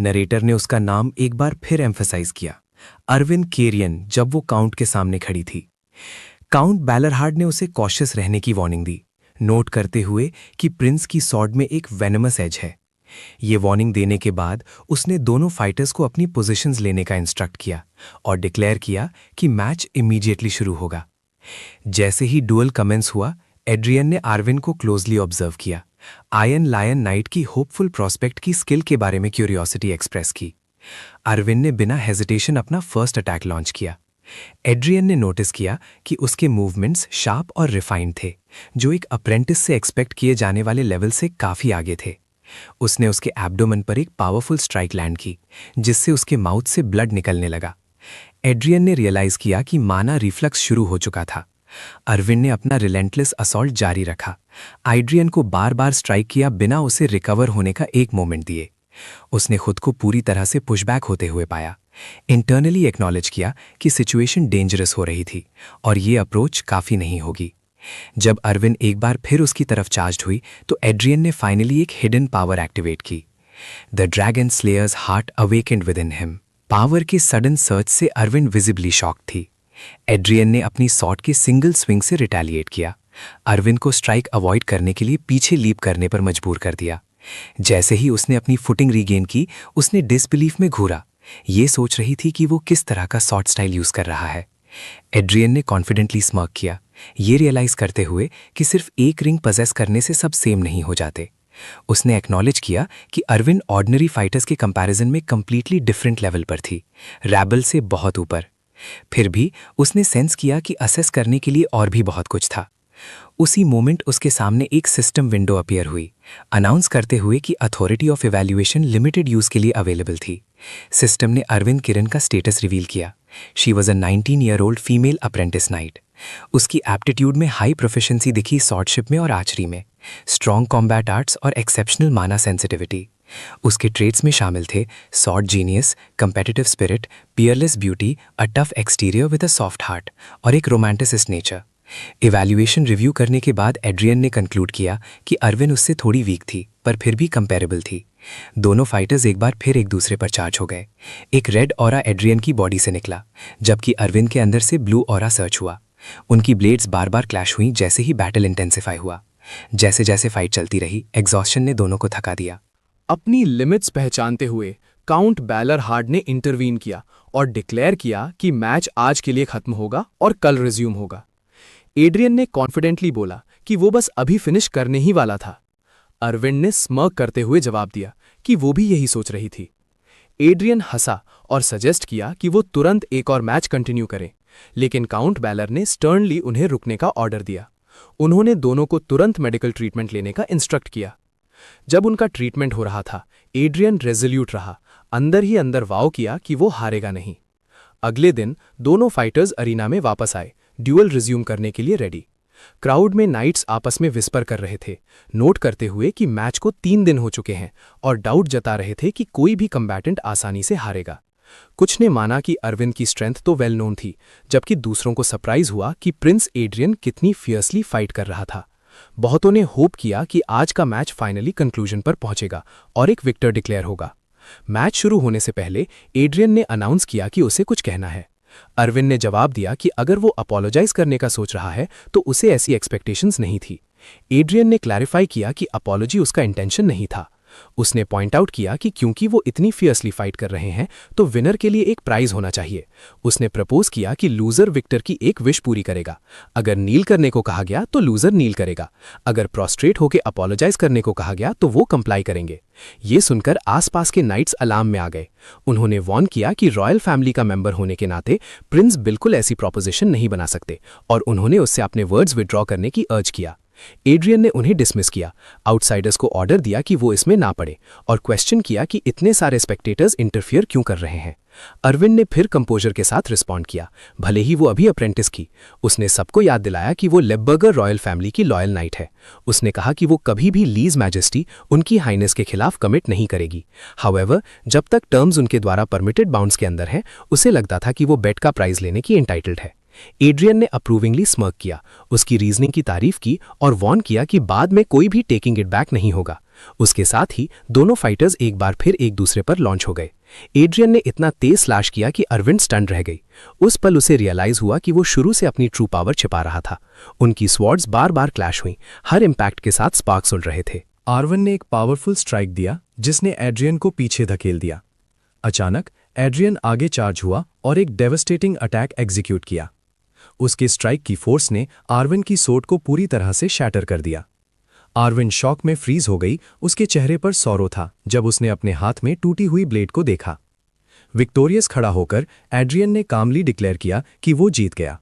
नरेटर ने उसका नाम एक बार फिर एम्फसाइज किया, अरविन केरियन, जब वो काउंट के सामने खड़ी थी। काउंट बैलरहार्ट ने उसे कॉशियस रहने की वार्निंग दी, नोट करते हुए कि प्रिंस की सॉर्ड में एक वेनमस एज है। ये वार्निंग देने के बाद उसने दोनों फाइटर्स को अपनी पोजीशंस लेने का इंस्ट्रक्ट किया और डिक्लेयर किया कि मैच इमीडिएटली शुरू होगा। जैसे ही डुअल कमेंस हुआ, एड्रियन ने आर्विन को क्लोजली ऑब्जर्व किया। आयन लायन नाइट की होपफुल प्रॉस्पेक्ट की स्किल के बारे में क्यूरियोसिटी एक्सप्रेस की। आर्विन ने बिना हेजिटेशन अपना फर्स्ट अटैक लॉन्च किया। एड्रियन ने नोटिस किया कि उसके मूवमेंट्स शार्प और रिफाइंड थे, जो एक अप्रेंटिस से एक्सपेक्ट किए जाने वाले लेवल से काफ़ी आगे थे। उसने उसके एब्डोमेन पर एक पावरफुल स्ट्राइक लैंड की, जिससे उसके माउथ से ब्लड निकलने लगा। एड्रियन ने रियलाइज़ किया कि माना रिफ्लक्स शुरू हो चुका था। अरविंद ने अपना रिलेंटलेस असॉल्ट जारी रखा। एड्रियन को बार बार स्ट्राइक किया बिना उसे रिकवर होने का एक मोमेंट दिए। उसने खुद को पूरी तरह से पुशबैक होते हुए पाया। इंटरनली एक्नॉलेज किया कि सिचुएशन डेंजरस हो रही थी और ये अप्रोच काफ़ी नहीं होगी। जब अरविंद एक बार फिर उसकी तरफ चार्ज हुई तो एड्रियन ने फाइनली एक हिडन पावर एक्टिवेट की। The dragon slayers heart awakened with in him. Power के सडन सर्च से अरविंद विजिबली शॉक थी। एड्रियन ने अपनी सॉर्ड के सिंगल स्विंग से रिटेलिएट किया। अरविंद को स्ट्राइक अवॉइड करने के लिए पीछे लीप करने पर मजबूर कर दिया। जैसे ही उसने अपनी फुटिंग रीगेन की, उसने डिसबिलीफ में घूरा। ये सोच रही थी कि वो किस तरह का शॉर्ट स्टाइल यूज कर रहा है। एड्रियन ने कॉन्फिडेंटली स्मर्क किया, ये रियलाइज करते हुए कि सिर्फ एक रिंग पजेस करने से सब सेम नहीं हो जाते। उसने एक्नॉलेज किया कि अरविंद ऑर्डिनरी फाइटर्स के कंपैरिजन में कंप्लीटली डिफरेंट लेवल पर थी, रैबल से बहुत ऊपर। फिर भी उसने सेंस किया कि असेस करने के लिए और भी बहुत कुछ था। उसी मोमेंट उसके सामने एक सिस्टम विंडो अपीयर हुई, अनाउंस करते हुए कि authority of evaluation limited use के लिए अवेलेबल थी। सिस्टम ने अरविंद किरण का स्टेटस रिवील किया। She was a 19-year-old female apprentice night. उसकी एप्टीट्यूड में हाई प्रोफिशिएंसी दिखी स्वॉर्डशिप में और आर्चरी में, स्ट्रॉन्ग कॉम्बैट आर्ट्स और एक्सेप्शनल माना सेंसिटिविटी। उसके ट्रेड्स में शामिल थे sword genius, competitive spirit, Peerless beauty, a tough exterior with a soft heart और एक रोमांटिसिस्ट नेचर। इवैल्यूएशन रिव्यू करने के बाद एड्रियन ने कंक्लूड किया कि अरविंद उससे थोड़ी वीक थी, पर फिर भी कंपेरेबल थी। दोनों फाइटर्स एक बार फिर एक दूसरे पर चार्ज हो गए। एक रेड ऑरा एड्रियन की बॉडी से निकला, जबकि अरविंद के अंदर से ब्लू ऑरा सर्च हुआ। उनकी ब्लेड्स बार बार क्लैश हुई जैसे ही बैटल इंटेंसिफाई हुआ। जैसे जैसे फाइट चलती रही, एग्जॉस्शन ने दोनों को थका दिया। अपनी लिमिट्स पहचानते हुए काउंट बैलर हार्ड ने इंटरवीन किया और डिक्लेयर किया कि मैच आज के लिए खत्म होगा और कल रिज्यूम होगा। एड्रियन ने कॉन्फिडेंटली बोला कि वो बस अभी फिनिश करने ही वाला था। अरविंद ने स्मर्क करते हुए जवाब दिया कि वो भी यही सोच रही थी। एड्रियन हंसा और सजेस्ट किया कि वो तुरंत एक और मैच कंटिन्यू करें, लेकिन काउंट बैलर ने स्टर्नली उन्हें रुकने का ऑर्डर दिया। उन्होंने दोनों को तुरंत मेडिकल ट्रीटमेंट लेने का इंस्ट्रक्ट किया। जब उनका ट्रीटमेंट हो रहा था, एड्रियन रेजोल्यूट रहा, अंदर ही अंदर वाव किया कि वो हारेगा नहीं। अगले दिन दोनों फाइटर्स अरीना में वापस आए, ड्यूअल रिज्यूम करने के लिए रेडी। क्राउड में नाइट्स आपस में विस्पर कर रहे थे, नोट करते हुए कि मैच को 3 दिन हो चुके हैं और डाउट जता रहे थे कि कोई भी कंबैटेंट आसानी से हारेगा। कुछ ने माना कि अरविंद की स्ट्रेंथ तो वेल नोन थी, जबकि दूसरों को सरप्राइज हुआ कि प्रिंस एड्रियन कितनी फियर्सली फाइट कर रहा था। बहुतों ने होप किया कि आज का मैच फाइनली कंक्लूजन पर पहुंचेगा और एक विक्टर डिक्लेयर होगा। मैच शुरू होने से पहले एड्रियन ने अनाउंस किया कि उसे कुछ कहना है। अरविंद ने जवाब दिया कि अगर वो अपोलोजाइज करने का सोच रहा है तो उसे ऐसी एक्सपेक्टेशंस नहीं थी। एड्रियन ने क्लैरिफाई किया कि अपॉलॉजी उसका इंटेंशन नहीं था। उसने पॉइंट आउट किया कि क्योंकि वो इतनी फियर्सली फाइट कर रहे हैं तो विनर के लिए एक प्राइज होना चाहिए। उसने प्रपोज किया कि लूजर विक्टर की एक विश पूरी करेगा। अगर नील करने को कहा गया तो लूजर नील करेगा। अगर प्रोस्ट्रेट होकर अपोलोजाइज करने को कहा गया तो वो कंप्लाई करेंगे। ये सुनकर आसपास के नाइट्स अलार्म में आ गए। उन्होंने वॉर्न किया कि रॉयल फैमिली का मेंबर होने के नाते प्रिंस बिल्कुल ऐसी प्रोपोजिशन नहीं बना सकते और उन्होंने उससे अपने वर्ड्स विड्रॉ करने की अर्ज किया। एड्रियन ने उन्हें डिसमिस किया, आउटसाइडर्स को ऑर्डर दिया कि वो इसमें ना पड़े और क्वेश्चन किया कि इतने सारे स्पेक्टेटर्स इंटरफियर क्यों कर रहे हैं। अरविंद ने फिर कंपोजर के साथ रिस्पॉन्ड किया, भले ही वो अभी अप्रेंटिस की। उसने सबको याद दिलाया कि वो लेबबर्गर रॉयल फैमिली की लॉयल नाइट है। उसने कहा कि वो कभी भी लीज मैजेस्टी उनकी हाइनेस के खिलाफ कमिट नहीं करेगी। हाउएवर, जब तक टर्म्स उनके द्वारा परमिटेड बाउंड्स के अंदर हैं, उसे लगता था कि वो बेट का प्राइज लेने की एंटाइटल्ड है। एड्रियन ने अप्रूविंगली स्मर्क किया, उसकी रीजनिंग की तारीफ की और वॉर्न किया कि बाद में कोई भी टेकिंग इट बैक नहीं होगा। उसके साथ ही दोनों फाइटर्स एक बार फिर एक दूसरे पर लॉन्च हो गए। एड्रियन ने इतना तेज स्लैश किया कि अरविंद स्टन रह गई। उस पल उसे रियलाइज हुआ कि वो शुरू से अपनी ट्रू पावर छिपा रहा था। उनकी स्वॉर्ड्स बार बार क्लैश हुई, हर इम्पैक्ट के साथ स्पार्क्स उड़ रहे थे। आर्विन ने एक पावरफुल स्ट्राइक दिया जिसने एड्रियन को पीछे धकेल दिया। अचानक एड्रियन आगे चार्ज हुआ और एक डेवस्टेटिंग अटैक एग्जीक्यूट किया। उसके स्ट्राइक की फोर्स ने आर्विन की सोट को पूरी तरह से शैटर कर दिया। आर्विन शॉक में फ्रीज हो गई, उसके चेहरे पर सौरो था जब उसने अपने हाथ में टूटी हुई ब्लेड को देखा। विक्टोरियस खड़ा होकर एड्रियन ने कामली डिक्लेयर किया कि वो जीत गया।